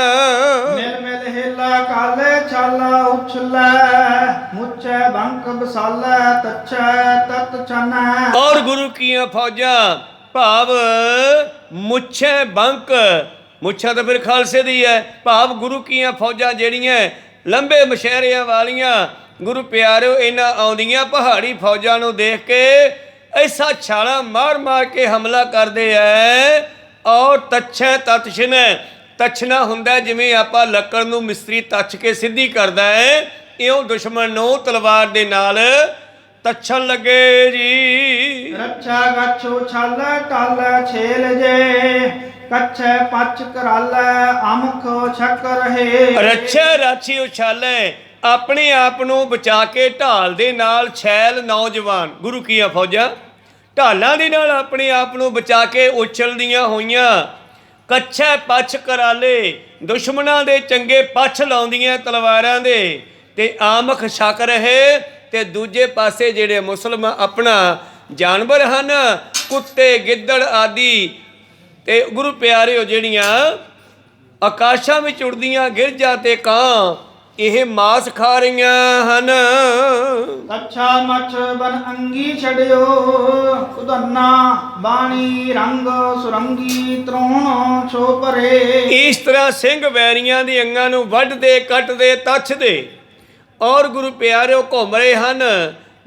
ਮਿਲ ਮਿਲ ਹਿਲਾ ਕਾਲੇ ਛਾਲਾ ਉਛਲੇ ਮੁੱਛੇ ਬੰਕ ਬਸਾਲੇ ਤੱਛੇ ਤਤ ਚਨੈ। ਔਰ ਗੁਰੂ ਕੀਆਂ ਫੌਜਾਂ ਭਾਵ ਮੁੱਛੇ ਬੰਕ, ਮੁੱਛਾਂ ਤਾਂ ਫਿਰ ਖਾਲਸੇ ਦੀ ਹੈ, ਭਾਵ ਗੁਰੂ ਕੀਆਂ ਫੌਜਾਂ ਜਿਹੜੀਆਂ ਲੰਬੇ ਮਸ਼ਹਿਰਿਆਂ ਵਾਲੀਆਂ ਗੁਰੂ ਪਿਆਰਿਓ ਇਹਨਾਂ ਆਉਂਦੀਆਂ ਪਹਾੜੀ ਫੌਜਾਂ ਨੂੰ ਦੇਖ ਕੇ ਐਸਾ ਛਾਲਾ ਮਾਰ ਕੇ ਹਮਲਾ ਕਰਦੇ ਐ। ਔਰ ਤੱਛੈ ਤਤਛਨੈ, ਤੱਛਣਾ ਹੁੰਦਾ ਜਿਵੇਂ ਆਪਾਂ ਲੱਕੜ ਨੂੰ ਮਿਸਤਰੀ ਤੱਛ ਕੇ ਸਿੱਧੀ ਕਰਦਾ ਹੈ, ਇਉਂ ਦੁਸ਼ਮਣ ਨੂੰ ਤਲਵਾਰ ਦੇ ਨਾਲ ਤੱਛਣ ਲੱਗੇ ਜੀ। ਰੱਛਾ ਗੱਛੋ ਛਾਲੇ ਟਾਲੇ ਛੇਲ ਜੇ ਕੱਛੇ ਪੱਛ ਕਰਾਲੇ ਅਮਖ ਛਕ ਰਹੇ। ਰੱਛਾ ਰਾਛੀ ਉਛਾਲੇ ਆਪਣੇ ਆਪ ਨੂੰ ਬਚਾ ਕੇ ਢਾਲ ਦੇ ਨਾਲ ਛੈਲ ਨੌਜਵਾਨ ਗੁਰੂ ਕੀਆਂ ਫੌਜਾਂ ਢਾਲਾਂ ਦੇ ਨਾਲ ਆਪਣੇ ਆਪ ਨੂੰ ਬਚਾ ਕੇ ਉਛਲਦੀਆਂ ਹੋਈਆਂ। ਕੱਛੇ ਪੱਛ ਕਰਾਲੇ ਦੁਸ਼ਮਣਾਂ ਦੇ ਚੰਗੇ ਪੱਛ ਲਾਉਂਦੀਆਂ ਤਲਵਾਰਾਂ ਦੇ ਤੇ ਆਮਖ ਛਕ ਰਹੇ। ਤੇ ਦੂਜੇ ਪਾਸੇ ਜਿਹੜੇ ਮੁਸਲਮਾਨ ਆਪਣਾ ਜਾਨਵਰ ਹਨ ਕੁੱਤੇ ਗਿੱਦੜ ਆਦਿ ਤੇ ਗੁਰੂ ਪਿਆਰਿਓ ਜਿਹੜੀਆਂ ਆਕਾਸ਼ਾਂ ਵਿੱਚ ਉੜਦੀਆਂ ਗਿਰਜਾਂ ਤੇ ਕਾਂ ਇਹ ਮਾਸ ਖਾ ਰਹੀਆਂ ਹਨ। ਅੱਛਾ ਮੱਛ ਬਨ ਅੰਗੀ ਛੜਿਓ ਉਦੰਨਾ ਬਾਣੀ ਰੰਗ ਸੁਰੰਗੀ ਤਰੋਣ ਛੋ ਪਰੇ। ਇਸ ਤਰ੍ਹਾਂ ਸਿੰਘ ਵੈਰੀਆਂ ਦੀ ਅੰਗਾਂ ਨੂੰ ਵੱਢਦੇ ਕੱਟਦੇ ਤੱਛਦੇ ਔਰ ਗੁਰੂ ਪਿਆਰਿਓ ਘੁੰਮ ਰਹੇ ਹਨ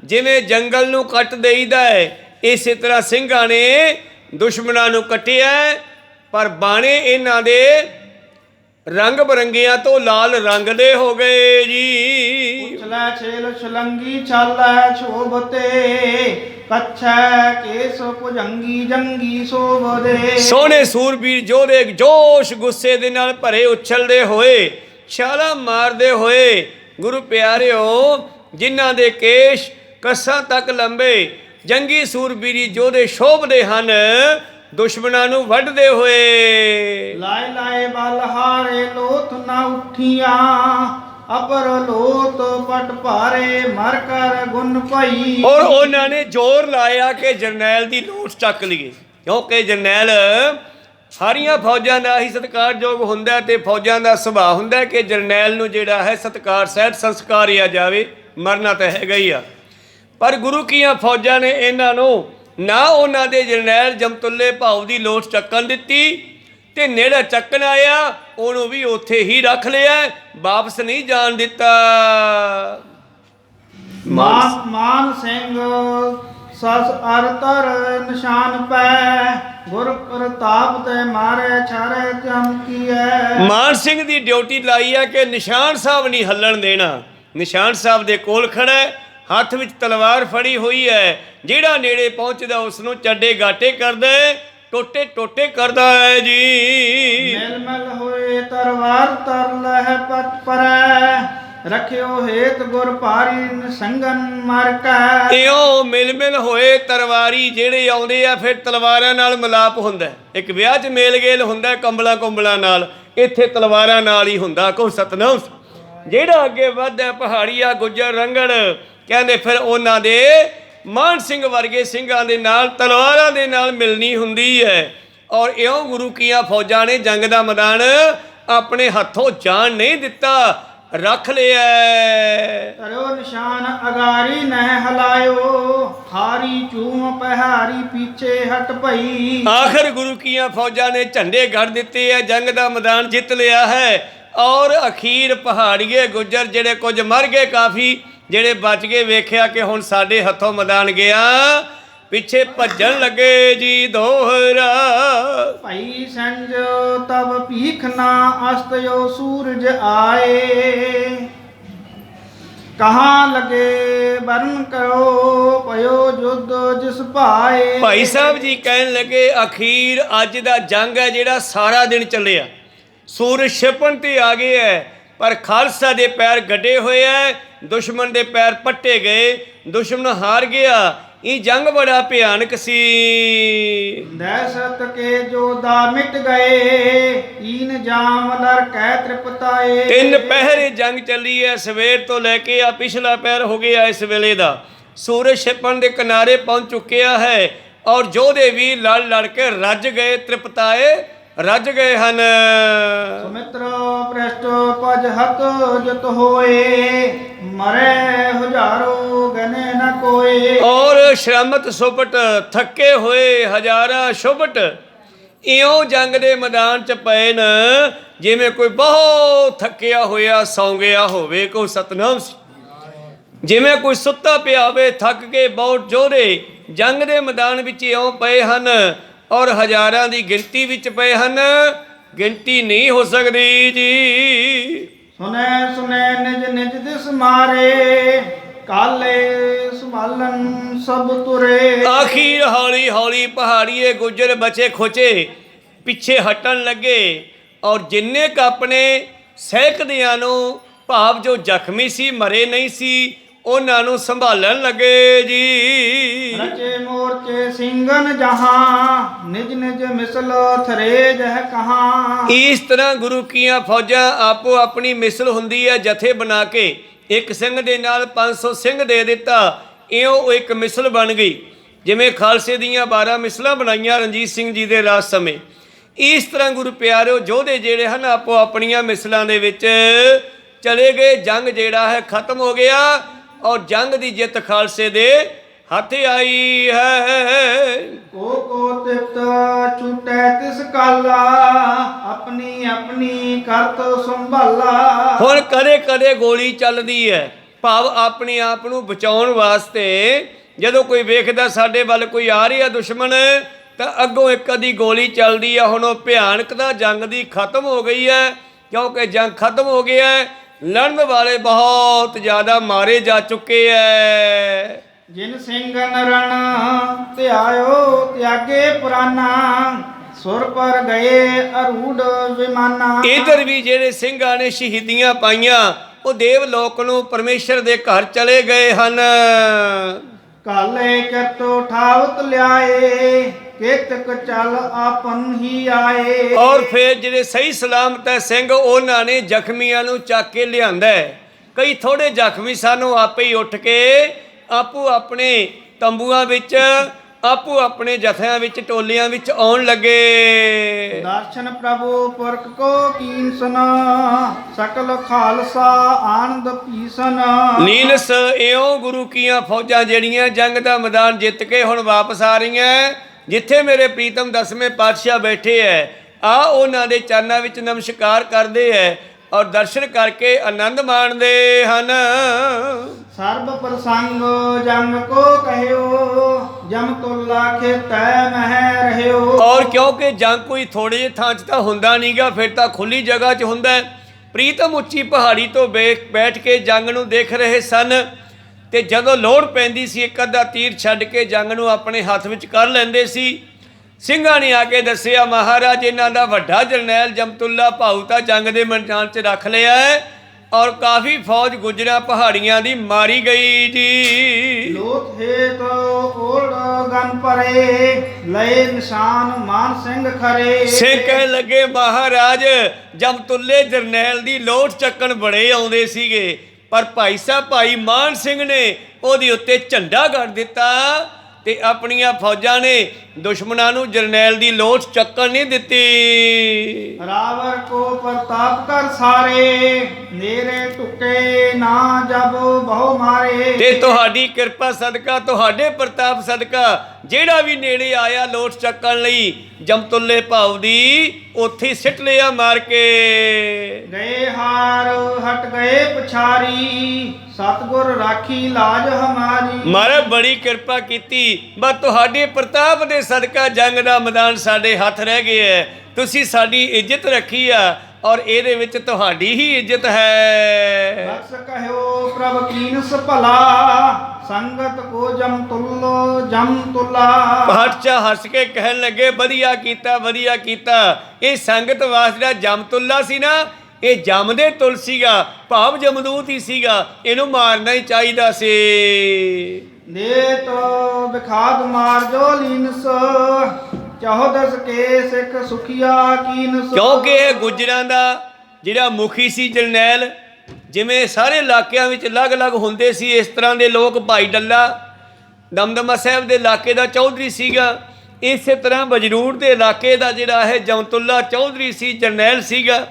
ਜਿਵੇਂ ਜੰਗਲ ਨੂੰ ਕੱਟ ਦੇਈਦਾ ਹੈ। ਇਸੇ ਤਰ੍ਹਾਂ ਸਿੰਘਾਂ ਨੇ ਦੁਸ਼ਮਣਾਂ ਨੂੰ ਕੱਟਿਆ, ਪਰ ਬਾਣੇ ਇਹਨਾਂ ਦੇ ਰੰਗ ਬਰੰਗੀਆਂ ਤੋਂ ਲਾਲ ਰੰਗ ਦੇ ਹੋ ਗਏ ਜੀ। ਉਛਲੇ ਛੇਲ ਛਲੰਗੀ ਛਾਲੇ ਛੋਭਤੇ ਕੱਛੇ ਕੇਸ ਭੁਜੰਗੀ ਜੰਗੀ ਸੋਭਦੇ। ਸੋਹਣੇ ਸੂਰਬੀਰ ਯੋਧੇ ਜੋਸ਼ ਗੁੱਸੇ ਦੇ ਨਾਲ ਭਰੇ ਉਛਲਦੇ ਹੋਏ ਛਾਲਾਂ ਮਾਰਦੇ ਹੋਏ ਗੁਰੂ ਪਿਆਰਿਓ ਜਿਨ੍ਹਾਂ ਦੇ ਕੇਸ਼ ਕੱਸਾਂ ਤੱਕ ਲੰਬੇ ਜੰਗੀ ਸੂਰਬੀਰੀ ਯੋਧੇ ਸ਼ੋਭਦੇ ਹਨ ਦੁਸ਼ਮਣਾਂ ਨੂੰ ਵੱਢਦੇ ਹੋਏ। ਲਾਏ ਲਾਏ ਬਲਹਾਰੇ ਲੋਥ ਨਾ ਉੱਠੀਆਂ ਅਪਰ ਲੋਤ ਪਟ ਭਾਰੇ ਮਰ ਕਰ ਗੁਣ ਭਾਈ। ਔਰ ਉਹਨਾਂ ਨੇ ਜ਼ੋਰ ਲਾਇਆ ਕਿ ਜਰਨੈਲ ਦੀ ਲੋਟ ਚੱਕ ਲਈਏ, ਕਿਉਂਕਿ ਜਰਨੈਲ ਸਾਰੀਆਂ ਫੌਜਾਂ ਦਾ ਹੀ ਸਤਿਕਾਰਯੋਗ ਹੁੰਦਾ ਤੇ ਫੌਜਾਂ ਦਾ ਸੁਭਾਅ ਹੁੰਦਾ ਕਿ ਜਰਨੈਲ ਨੂੰ ਜਿਹੜਾ ਹੈ ਸਤਿਕਾਰ ਸਹਿਤ ਸੰਸਕਾਰਿਆ ਜਾਵੇ, ਮਰਨਾ ਤਾਂ ਹੈਗਾ ਹੀ ਆ। ਪਰ ਗੁਰੂ ਕੀਆਂ ਫੌਜਾਂ ਨੇ ਇਹਨਾਂ ਨੂੰ ਨਾ ਉਹਨਾਂ ਦੇ ਜਰਨੈਲ ਜਮਤੁੱਲੇ ਭਾਉ ਦੀ ਲੋਟ ਚੱਕਣ ਦਿੱਤੀ ਤੇ ਨੇੜਾ ਚੱਕਣ ਆਇਆ ਉਹਨੂੰ ਵੀ ਉੱਥੇ ਹੀ ਰੱਖ ਲਿਆ, ਵਾਪਸ ਨਹੀਂ ਜਾਣ ਦਿੱਤਾ। ਮਾਨ ਸਿੰਘ ਸਸ ਅਰ ਤਰ ਨਿਸ਼ਾਨ ਪੈ ਗੁਰ ਪ੍ਰਤਾਪ ਤੇ ਮਾਰੇ ਛਾਰੇ ਚਮਕੀਐ। ਮਾਨ ਸਿੰਘ ਦੀ ਡਿਊਟੀ ਲਾਈ ਹੈ ਕਿ ਨਿਸ਼ਾਨ ਸਾਹਿਬ ਨਹੀਂ ਹੱਲਣ ਦੇਣਾ। ਨਿਸ਼ਾਨ ਸਾਹਿਬ ਦੇ ਕੋਲ ਖੜਾ ਹੈ, ਹੱਥ ਵਿੱਚ ਤਲਵਾਰ ਫੜੀ ਹੋਈ ਹੈ। ਜਿਹੜਾ ਨੇੜੇ ਪਹੁੰਚਦਾ ਉਸ ਨੂੰ ਚੱਡੇ ਗਾਟੇ ਕਰਦਾ ਹੈ, ਟੋਟੇ ਟੋਟੇ ਕਰਦਾ ਹੈ ਜੀ। ਮਿਲ ਮਿਲ ਹੋਏ ਤਰਵਾਰ ਤਰ ਲਹਿ ਪਟ ਪਰੈ, ਰਖਿਓ ਹੇਤ ਗੁਰ ਭਾਰੀ ਸੰਗਨ ਮਰ ਕੈ। ਇਉਂ ਮਿਲ ਮਿਲ ਹੋਏ ਤਰਵਾਰੀ ਜਿਹੜੇ ਆਉਂਦੇ ਆ ਫਿਰ ਤਲਵਾਰਾਂ ਨਾਲ ਮਿਲਾਪ ਹੁੰਦਾ। ਇੱਕ ਵਿਆਹ 'ਚ ਮੇਲ ਗੇਲ ਹੁੰਦਾ ਕੰਬਲਾਂ ਕੁੰਬਲਾਂ ਨਾਲ, ਇੱਥੇ ਤਲਵਾਰਾਂ ਨਾਲ ਹੀ ਹੁੰਦਾ। ਕੋ ਸਤਨਾਮ। ਜਿਹੜਾ ਅੱਗੇ ਵੱਧਦਾ ਪਹਾੜੀਆ ਗੁੱਜਰ ਰੰਗੜ ਕਹਿੰਦੇ ਫਿਰ ਉਹਨਾਂ ਦੇ ਮਾਨ ਸਿੰਘ ਵਰਗੇ ਸਿੰਘਾਂ ਦੇ ਨਾਲ ਤਲਵਾਰਾਂ ਦੇ ਨਾਲ ਮਿਲਣੀ ਹੁੰਦੀ ਹੈ। ਔਰ ਇਉਂ ਗੁਰੂ ਕੀਆਂ ਫੌਜਾਂ ਨੇ ਜੰਗ ਦਾ ਮੈਦਾਨ ਆਪਣੇ ਹੱਥੋਂ ਜਾਣ ਨਹੀਂ ਦਿੱਤਾ, ਰੱਖ ਲਿਆ। ਕਰੋ ਨਿਸ਼ਾਨ ਅਗਾਰੀ ਨਹਿ ਹਲਾਇਓ, ਹਾਰੀ ਚੂਮ ਪਹਿਹਾਰੀ ਪੀਛੇ ਹਟ ਭਈ। ਆਖਰ ਗੁਰੂ ਕੀਆਂ ਫੌਜਾਂ ਨੇ ਝੰਡੇ ਗੜ ਦਿੱਤੇ ਹੈ, ਜੰਗ ਦਾ ਮੈਦਾਨ ਜਿੱਤ ਲਿਆ ਹੈ। ਔਰ ਅਖੀਰ ਪਹਾੜੀਏ ਗੁੱਜਰ ਜਿਹੜੇ ਕੁਝ ਮਰ ਗਏ, ਕਾਫੀ ਜਿਹੜੇ ਬਚ ਗਏ, ਵੇਖਿਆ ਕਿ ਹੁਣ ਸਾਡੇ ਹੱਥੋਂ ਮੈਦਾਨ ਗਿਆ, ਪਿੱਛੇ ਭੱਜਣ ਲੱਗੇ ਜੀ ਦੋਹਰਾ। ਭਾਈ ਸੰਜ ਤਬ ਭੀਖ ਨਾ ਅਸਤਿਓ ਸੂਰਜ ਆਏ, ਕਹਾਂ ਲਗੇ ਬਰਨ ਕਰੋ ਪਇਓ ਜੁਦ ਜਿਸ ਭਾਏ। ਭਾਈ ਸਾਹਿਬ ਜੀ ਕਹਿਣ ਲੱਗੇ ਅਖੀਰ ਅੱਜ ਦਾ ਜੰਗ ਹੈ ਜਿਹੜਾ ਸਾਰਾ ਦਿਨ ਚੱਲਿਆ, ਸੂਰਜ ਛਿਪਣ ਤੇ ਆ ਗਏ ਹੈ, ਪਰ ਖਾਲਸਾ ਦੇ ਪੈਰ ਗੱਡੇ ਹੋਏ ਹੈ, ਦੁਸ਼ਮਣ ਦੇ ਪੈਰ ਪੱਟੇ ਗਏ, ਦੁਸ਼ਮਣ ਹਾਰ ਗਿਆ। ਇਹ ਜੰਗ ਬੜਾ ਭਿਆਨਕ ਸੀ। ਦਹਿਸ਼ਤ ਕੇ ਜੋਧਾ ਮਿਟ ਗਏ, ਤੀਨ ਜਾਮ ਲਰ ਕਹਿ ਤ੍ਰਿਪਤਾਏ। 3 ਪਹਿਰੇ ਜੰਗ ਚੱਲੀ ਹੈ, ਸਵੇਰ ਤੋਂ ਲੈ ਕੇ ਆ ਪਿਛਲਾ ਪਹਿਰ ਹੋ ਗਿਆ ਇਸ ਵੇਲੇ ਦਾ। ਸੂਰਜ ਛਿਪਣ ਦੇ ਕਿਨਾਰੇ ਪਹੁੰਚ ਚੁੱਕਿਆ ਹੈ ਔਰ ਯੋਧੇ ਵੀ ਲੜ ਲੜ ਕੇ ਰੱਜ ਗਏ, ਤ੍ਰਿਪਤਾਏ ਰੱਜ ਗਏ ਹਨ। ਸੁਮਿਤਰੋ ਪ੍ਰਸ਼ਟ ਪਜ ਹਤ ਜਤ ਹੋਏ, ਮਰੇ ਹਜ਼ਾਰੋ ਗਨੇ ਨ ਕੋਏ। ਔਰ ਸ਼ਰਮਤ ਸੁਪਟ ਥੱਕੇ ਹੋਏ ਹਜ਼ਾਰਾਂ ਸ਼ੁਭਟ ਇਉਂ ਜੰਗ ਦੇ ਮੈਦਾਨ 'ਚ ਪਏ ਨ ਜਿਵੇਂ ਕੋਈ ਬਹੁਤ ਥੱਕਿਆ ਹੋਇਆ ਸੌਂ ਗਿਆ ਹੋਵੇ। ਕੋ ਸਤਨਾਮ। ਜਿਵੇਂ ਕੋਈ ਸੁੱਤਾ ਪਿਆ ਹੋਵੇ ਥੱਕ ਕੇ, ਬਹੁਤ ਯੋਧੇ ਜੰਗ ਦੇ ਮੈਦਾਨ ਵਿੱਚ ਇਉਂ ਪਏ ਹਨ ਔਰ ਹਜ਼ਾਰਾਂ ਦੀ ਗਿਣਤੀ ਵਿੱਚ ਪਏ ਹਨ, ਗਿਣਤੀ ਨਹੀਂ ਹੋ ਸਕਦੀ ਜੀ। ਸੁਨੇ ਸੁਨੇ ਨਿਜ ਨਿਜ ਦਿਸ ਮਾਰੇ, ਕਾਲੇ ਸੰਭਾਲਨ ਸਭ ਤੁਰੇ। ਆਖੀਰ ਹੌਲੀ ਹੌਲੀ ਪਹਾੜੀਏ ਗੁੱਜਰ ਬਚੇ ਖੋਚੇ ਪਿੱਛੇ ਹਟਣ ਲੱਗੇ ਔਰ ਜਿੰਨੇ ਕ ਆਪਣੇ ਸਹਿਕਦਿਆਂ ਨੂੰ, ਭਾਵ ਜੋ ਜ਼ਖਮੀ ਸੀ ਮਰੇ ਨਹੀਂ ਸੀ, ਉਹਨਾਂ ਨੂੰ ਸੰਭਾਲਣ ਲੱਗੇ ਜੀ। ਰਚੇ ਮੋਰਚੇ ਸਿੰਘਨ ਜਹਾਂ, ਨਿਜ ਨਿਜ ਮਿਸਲ ਥਰੇ ਜਹ ਕਹਾਂ। ਇਸ ਤਰ੍ਹਾਂ ਗੁਰੂ ਕੀਆਂ ਫੌਜਾਂ ਆਪੋ ਆਪਣੀ ਮਿਸਲ ਹੁੰਦੀ ਹੈ, ਜਥੇ ਬਣਾ ਕੇ ਇੱਕ ਸਿੰਘ ਦੇ ਨਾਲ 500 ਸਿੰਘ ਦੇ ਦਿੱਤਾ, ਇਉਂ ਇੱਕ ਮਿਸਲ ਬਣ ਗਈ। ਜਿਵੇਂ ਖਾਲਸੇ ਦੀਆਂ 12 ਮਿਸਲਾਂ ਬਣਾਈਆਂ ਰਣਜੀਤ ਸਿੰਘ ਜੀ ਦੇ ਰਾਜ ਸਮੇਂ, ਇਸ ਤਰ੍ਹਾਂ ਗੁਰੂ ਪਿਆਰਿਓ ਯੋਧੇ ਜਿਹੜੇ ਹਨ ਆਪੋ ਆਪਣੀਆਂ ਮਿਸਲਾਂ ਦੇ ਵਿੱਚ ਚਲੇ ਗਏ। ਜੰਗ ਜਿਹੜਾ ਹੈ ਖਤਮ ਹੋ ਗਿਆ ਔਰ ਜੰਗ ਦੀ ਜਿੱਤ ਖਾਲਸੇ ਦੇ ਹੱਥ ਆਈ ਹੈ। ਕੋ ਤਿਤ ਛੁਟੈ ਤਿਸ ਕਾਲਾ, ਆਪਣੀ ਆਪਣੀ ਕਰਤ ਸੰਭਾਲਾ। ਹੁਣ ਕਦੇ ਕਦੇ ਗੋਲੀ ਚੱਲਦੀ ਹੈ, ਭਾਵ ਆਪਣੇ ਆਪ ਨੂੰ ਬਚਾਉਣ ਵਾਸਤੇ। ਜਦੋਂ ਕੋਈ ਵੇਖਦਾ ਸਾਡੇ ਵੱਲ ਕੋਈ ਆ ਰਿਹਾ ਦੁਸ਼ਮਣ, ਤਾਂ ਅੱਗੋਂ ਇੱਕ ਅੱਧੀ ਗੋਲੀ ਚੱਲਦੀ ਹੈ। ਹੁਣ ਉਹ ਭਿਆਨਕਤਾ ਜੰਗ ਦੀ ਖਤਮ ਹੋ ਗਈ ਹੈ, ਕਿਉਂਕਿ ਜੰਗ ਖਤਮ ਹੋ ਗਿਆ ਹੈ। ਲੜਨ ਵਾਲੇ ਬਹੁਤ ਜ਼ਿਆਦਾ ਮਾਰੇ ਜਾ ਚੁੱਕੇ ਹੈ। ਜਿਨ ਸਿੰਘਨ ਰਣ ਧਿਆਇਓ ਤਿਆਗੇ ਪੁਰਾਨਾ, ਸੁਰ ਪਰ ਗਏ ਅਰੂੜ ਵਿਮਾਨਾ। ਇਧਰ ਵੀ ਜਿਹੜੇ ਸਿੰਘਾਂ ਨੇ ਸ਼ਹੀਦੀਆਂ ਪਾਈਆਂ ਉਹ ਦੇਵ ਲੋਕ ਨੂੰ ਪਰਮੇਸ਼ਰ ਦੇ ਘਰ ਚਲੇ ਗਏ ਹਨ। ਕਾਲੇ ਕਰਤੋ ਠਾਵਤ ਲਿਆਏ, ਕੇਤਕ ਚੱਲ ਆਪਨ ਹੀ ਆਏ। ਔਰ ਫਿਰ ਜਿਹੜੇ ਸਹੀ ਸਲਾਮਤ ਹੈ ਸਿੰਘ, ਉਹਨਾਂ ਨੇ ਜ਼ਖਮੀਆਂ ਨੂੰ ਚੱਕ ਕੇ ਲਿਆਂਦਾ ਹੈ। ਕਈ ਥੋੜੇ ਜ਼ਖਮੀ ਸਾਨੂੰ ਆਪੇ ਹੀ ਉੱਠ ਕੇ ਆਪੋ ਆਪਣੇ ਤੰਬੂਆਂ ਵਿੱਚ, ਆਪੋ ਆਪਣੇ ਜਥਿਆਂ ਵਿੱਚ, ਟੋਲੀਆਂ ਵਿੱਚ ਆਉਣ ਲੱਗੇ। ਦਰਸ਼ਨ ਪ੍ਰਭੂ ਪੁਰਖ ਕੋ ਕੀਨ ਸੁਨਾ, ਸਕਲ ਖਾਲਸਾ ਆਨੰਦ ਪੀਸਨ। ਨੀਨਸ ਇਉਂ ਗੁਰੂ ਕੀਆਂ ਫੌਜਾਂ ਜਿਹੜੀਆਂ ਜੰਗ ਦਾ ਮੈਦਾਨ ਜਿੱਤ ਕੇ ਹੁਣ ਵਾਪਸ ਆ ਰਹੀਆਂ, ਜਿੱਥੇ ਮੇਰੇ ਪ੍ਰੀਤਮ 10ਵੇਂ ਪਾਤਸ਼ਾਹ ਬੈਠੇ ਹੈ, ਆ ਉਹਨਾਂ ਦੇ ਚਰਨਾਂ ਵਿੱਚ ਨਮਸਕਾਰ ਕਰਦੇ ਹੈ ਔਰ ਦਰਸ਼ਨ ਕਰਕੇ ਆਨੰਦ ਮਾਣਦੇ ਹਨ। ਸਰਬ ਪ੍ਰਸੰਗ ਜਮ ਕੋ ਕਹਿਓ, ਜਮ ਤੁਲਾ ਖੇਤੈ ਮਹਿ ਰਹਿਓ। ਔਰ ਕਿਉਂਕਿ ਜੰਗ ਕੋਈ ਥੋੜੇ ਜਿਹੇ ਥਾਂ 'ਚ ਤਾਂ ਹੁੰਦਾ ਨਹੀਂਗਾ, ਫਿਰ ਤਾਂ ਖੁੱਲੀ ਜਗ੍ਹਾ 'ਚ ਹੁੰਦਾ ਹੈ। ਪ੍ਰੀਤਮ ਉੱਚੀ ਪਹਾੜੀ ਤੋਂ ਬੈਠ ਕੇ ਜੰਗ ਨੂੰ ਦੇਖ ਰਹੇ ਸਨ, ਤੇ ਜਦੋਂ ਲੋੜ ਪੈਂਦੀ ਸੀ ਇੱਕ ਅੱਧਾ ਤੀਰ ਛੱਡ ਕੇ ਜੰਗ ਨੂੰ ਆਪਣੇ ਹੱਥ ਵਿੱਚ ਕਰ ਲੈਂਦੇ ਸੀ। ਸਿੰਘਾਂ ਨੇ ਆ ਕੇ ਦੱਸਿਆ, ਮਹਾਰਾਜ ਇਹਨਾਂ ਦਾ ਵੱਡਾ ਜਰਨੈਲ ਜਮਤੁੱਲਾ ਭਾਊ ਤਾਂ ਜੰਗ ਦੇ ਮੈਦਾਨ 'ਚ ਰੱਖ ਲਿਆ ਹੈ, ਔਰ ਕਾਫੀ ਫੌਜ ਗੁਜਰਾਂ ਪਹਾੜੀਆਂ ਦੀ ਮਾਰੀ ਗਈ ਜੀ। ਲੋਥ ਹੇਤ ਓੜ ਗਨ ਪਰੇ, ਲਏ ਨਿਸ਼ਾਨ ਮਾਨ ਸਿੰਘ ਖਰੇ। ਸਿੰਘ ਕਹਿਣ ਲੱਗੇ, ਮਹਾਰਾਜ ਜਮਤੁੱਲੇ ਜਰਨੈਲ ਦੀ ਲੋਟ ਚੱਕਣ ਬੜੇ ਆਉਂਦੇ ਸੀਗੇ, ਪਰ ਭਾਈ ਸਾਹਿਬ ਭਾਈ ਮਾਨ ਸਿੰਘ ਨੇ ਉਹਦੇ ਉੱਤੇ ਝੰਡਾ ਗੱਡ ਦਿੱਤਾ, ਤੇ ਆਪਣੀਆਂ ਫੌਜਾਂ ਨੇ ਦੁਸ਼ਮਣਾਂ ਨੂੰ ਜਰਨੈਲ ਦੀ ਲੋਟ ਚੱਕਣ ਨਹੀਂ ਦਿੱਤੀ। ਰਾਵਰ ਕੋ ਪ੍ਰਤਾਪ ਕਰ ਸਾਰੇ, ਨੇਰੇ ਟੁੱਟੇ ਨਾ ਜਬ ਬਹੁ ਮਾਰੇ। ਤੇ ਤੁਹਾਡੀ ਕਿਰਪਾ ਸਦਕਾ, ਤੁਹਾਡੇ ਪ੍ਰਤਾਪ ਸਦਕਾ ਜਿਹੜਾ ਵੀ ਨੇੜੇ ਆਇਆ ਲੋਟ ਚੱਕਣ ਲਈ ਜਮਤੁੱਲੇ ਭਾਉ ਦੀ, ਉੱਥੇ ਹੀ ਸਿੱਟ ਲਿਆ ਮਾਰ ਕੇ। ਗਏ ਹਾਰ ਹਟ ਗਏ ਪਛਾਰੀ, ਸਤਿਗੁਰ ਰਾਖੀ ਲਾਜ ਹਮਾਰੀ। ਮਹਾਰਾਜ ਬੜੀ ਕਿਰਪਾ ਕੀਤੀ, ਬਸ ਤੁਹਾਡੇ ਪ੍ਰਤਾਪ ਦੇ ਸਦਕਾ ਜੰਗ ਦਾ ਮੈਦਾਨ ਸਾਡੇ ਹੱਥ ਰਹਿ ਗਿਆ ਹੈ। ਤੁਸੀਂ ਸਾਡੀ ਇੱਜ਼ਤ ਰੱਖੀ ਆ, ਔਰ ਇਹਦੇ ਵਿੱਚ ਤੁਹਾਡੀ ਹੀ ਇੱਜ਼ਤ ਹੈ। ਬਖਸ਼ ਕਹਿਓ ਪ੍ਰਭ ਕੀਨਸ ਭਲਾ, ਸੰਗਤ ਕੋ ਜਮਤੁੱਲਾ। ਪਾਤਸ਼ਾਹ ਹੱਸ ਕੇ ਕਹਿਣ ਲੱਗੇ, ਵਧੀਆ ਕੀਤਾ, ਵਧੀਆ ਕੀਤਾ। ਇਹ ਸੰਗਤ ਵਾਸਤੇ ਦਾ ਜਮਤੁੱਲਾ ਸੀ ਨਾ, ਇਹ ਜੰਮਦੇ ਤੁਲ ਸੀਗਾ, ਭਾਵ ਜਮਦੂਤ ਹੀ ਸੀਗਾ, ਇਹਨੂੰ ਮਾਰਨਾ ਹੀ ਚਾਹੀਦਾ ਸੀ। ਨੇਤ ਵਿਖਾਦ ਮਾਰ ਜੋ ਲੀਨਸ, ਚੌਦਸ ਕੇ ਸਿੱਖ ਸੁਖੀਆ ਕੀਨਸ। ਕਿਉਂਕਿ ਇਹ ਗੁੱਜਰਾਂ ਦਾ ਜਿਹੜਾ ਮੁਖੀ ਸੀ ਜਰਨੈਲ, ਜਿਵੇਂ ਸਾਰੇ ਇਲਾਕਿਆਂ ਵਿੱਚ ਅਲੱਗ-ਅਲੱਗ ਹੁੰਦੇ ਸੀ, ਇਸ ਤਰ੍ਹਾਂ ਦੇ ਲੋਕ ਭਾਈ ਡੱਲਾ ਦਮਦਮਾ ਸਾਹਿਬ ਦੇ ਇਲਾਕੇ ਦਾ ਚੌਧਰੀ ਸੀਗਾ, ਇਸੇ ਤਰ੍ਹਾਂ ਬਜਰੂਰ ਦੇ ਇਲਾਕੇ ਦਾ ਜਿਹੜਾ ਹੈ ਜਮਤੁੱਲਾ ਚੌਧਰੀ ਸੀ, ਜਰਨੈਲ ਸੀਗਾ।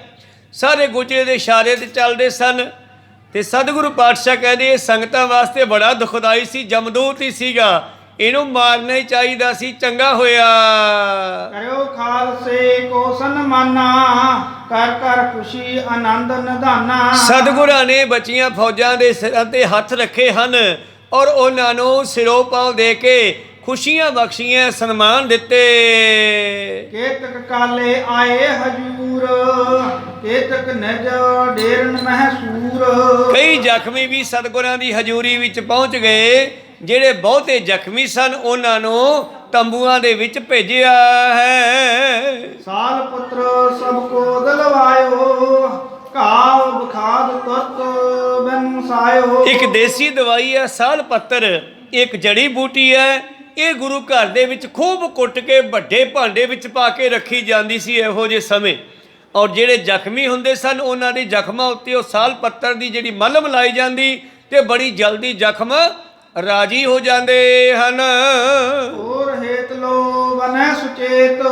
ਸਾਰੇ ਗੁੱਜਰੇ ਦੇ ਇਸ਼ਾਰੇ 'ਤੇ ਚੱਲਦੇ ਸਨ, ਤੇ ਸਤਿਗੁਰੂ ਪਾਤਸ਼ਾਹ ਕਹਿੰਦੇ ਇਹ ਸੰਗਤਾਂ ਵਾਸਤੇ ਬੜਾ ਦੁਖਦਾਈ ਸੀ, ਜਮਦੂਤ ਹੀ ਸੀਗਾ, ਇਹਨੂੰ ਮਾਰਨਾ ਹੀ ਚਾਹੀਦਾ ਸੀ। ਚੰਗਾ ਹੋਇਆ। ਕਰਿਓ ਖਾਲਸੇ ਕੋ ਸਨਮਾਨਾ, ਕਰ ਕਰ ਖੁਸ਼ੀ ਆਨੰਦ ਨਿਧਾਨਾ। ਸਤਿਗੁਰਾਂ ਨੇ ਬਚੀਆਂ ਫੌਜਾਂ ਦੇ ਸਿਰਾਂ ਤੇ ਹੱਥ ਰੱਖੇ ਹਨ, ਔਰ ਉਹਨਾਂ ਨੂੰ ਸਿਰੋਂ ਪਾਉ ਦੇ ਕੇ ਖੁਸ਼ੀਆਂ ਬਖਸ਼ੀਆਂ, ਸਨਮਾਨ ਦਿੱਤੇ। ਕੇਤਕ ਕਾਲੇ ਆਏ ਹਜੂਰ, ਕੇਤਕ ਨਿਜ ਡੇਰਨ ਮਹਿਸੂਰ। ਕਈ ਜ਼ਖਮੀ ਵੀ ਸਤਿਗੁਰਾਂ ਦੀ ਹਜ਼ੂਰੀ ਵਿੱਚ ਪਹੁੰਚ ਗਏ, ਜਿਹੜੇ ਬਹੁਤੇ ਜ਼ਖਮੀ ਸਨ ਉਹਨਾਂ ਨੂੰ ਤੰਬੂਆਂ ਦੇ ਵਿੱਚ ਭੇਜਿਆ ਹੈ। ਸਾਲ ਪੁੱਤਰ ਸਭ ਕੋ ਦਿਲਵਾਇਓ, ਕਾਵ ਬਖਾਦ ਤੁਰਤ ਬਨਸਾਇਓ। ਇੱਕ ਦੇਸੀ ਦਵਾਈ ਹੈ ਸਾਲ ਪੱਤਰ, ਇੱਕ ਜੜੀ ਬੂਟੀ ਹੈ। ਇਹ ਗੁਰੂ ਘਰ ਦੇ ਵਿੱਚ ਖੂਬ ਕੁੱਟ ਕੇ ਵੱਡੇ ਭਾਂਡੇ ਵਿੱਚ ਪਾ ਕੇ ਰੱਖੀ ਜਾਂਦੀ ਸੀ ਇਹੋ ਜਿਹੇ ਸਮੇਂ, ਔਰ ਜਿਹੜੇ ਜ਼ਖਮੀ ਹੁੰਦੇ ਸਨ ਉਹਨਾਂ ਦੇ ਜ਼ਖਮਾਂ ਉੱਤੇ ਉਹ ਸਾਲ ਪੱਤਰ ਦੀ ਜਿਹੜੀ ਮਲਮ ਲਾਈ ਜਾਂਦੀ, ਤੇ ਬੜੀ ਜਲਦੀ ਜ਼ਖਮ ਰਾਜੀ ਹੋ ਜਾਂਦੇ ਹਨ। ਹੋਰ ਹੇਤ ਲੋ ਬਨੈ ਸੁਚੇਤ,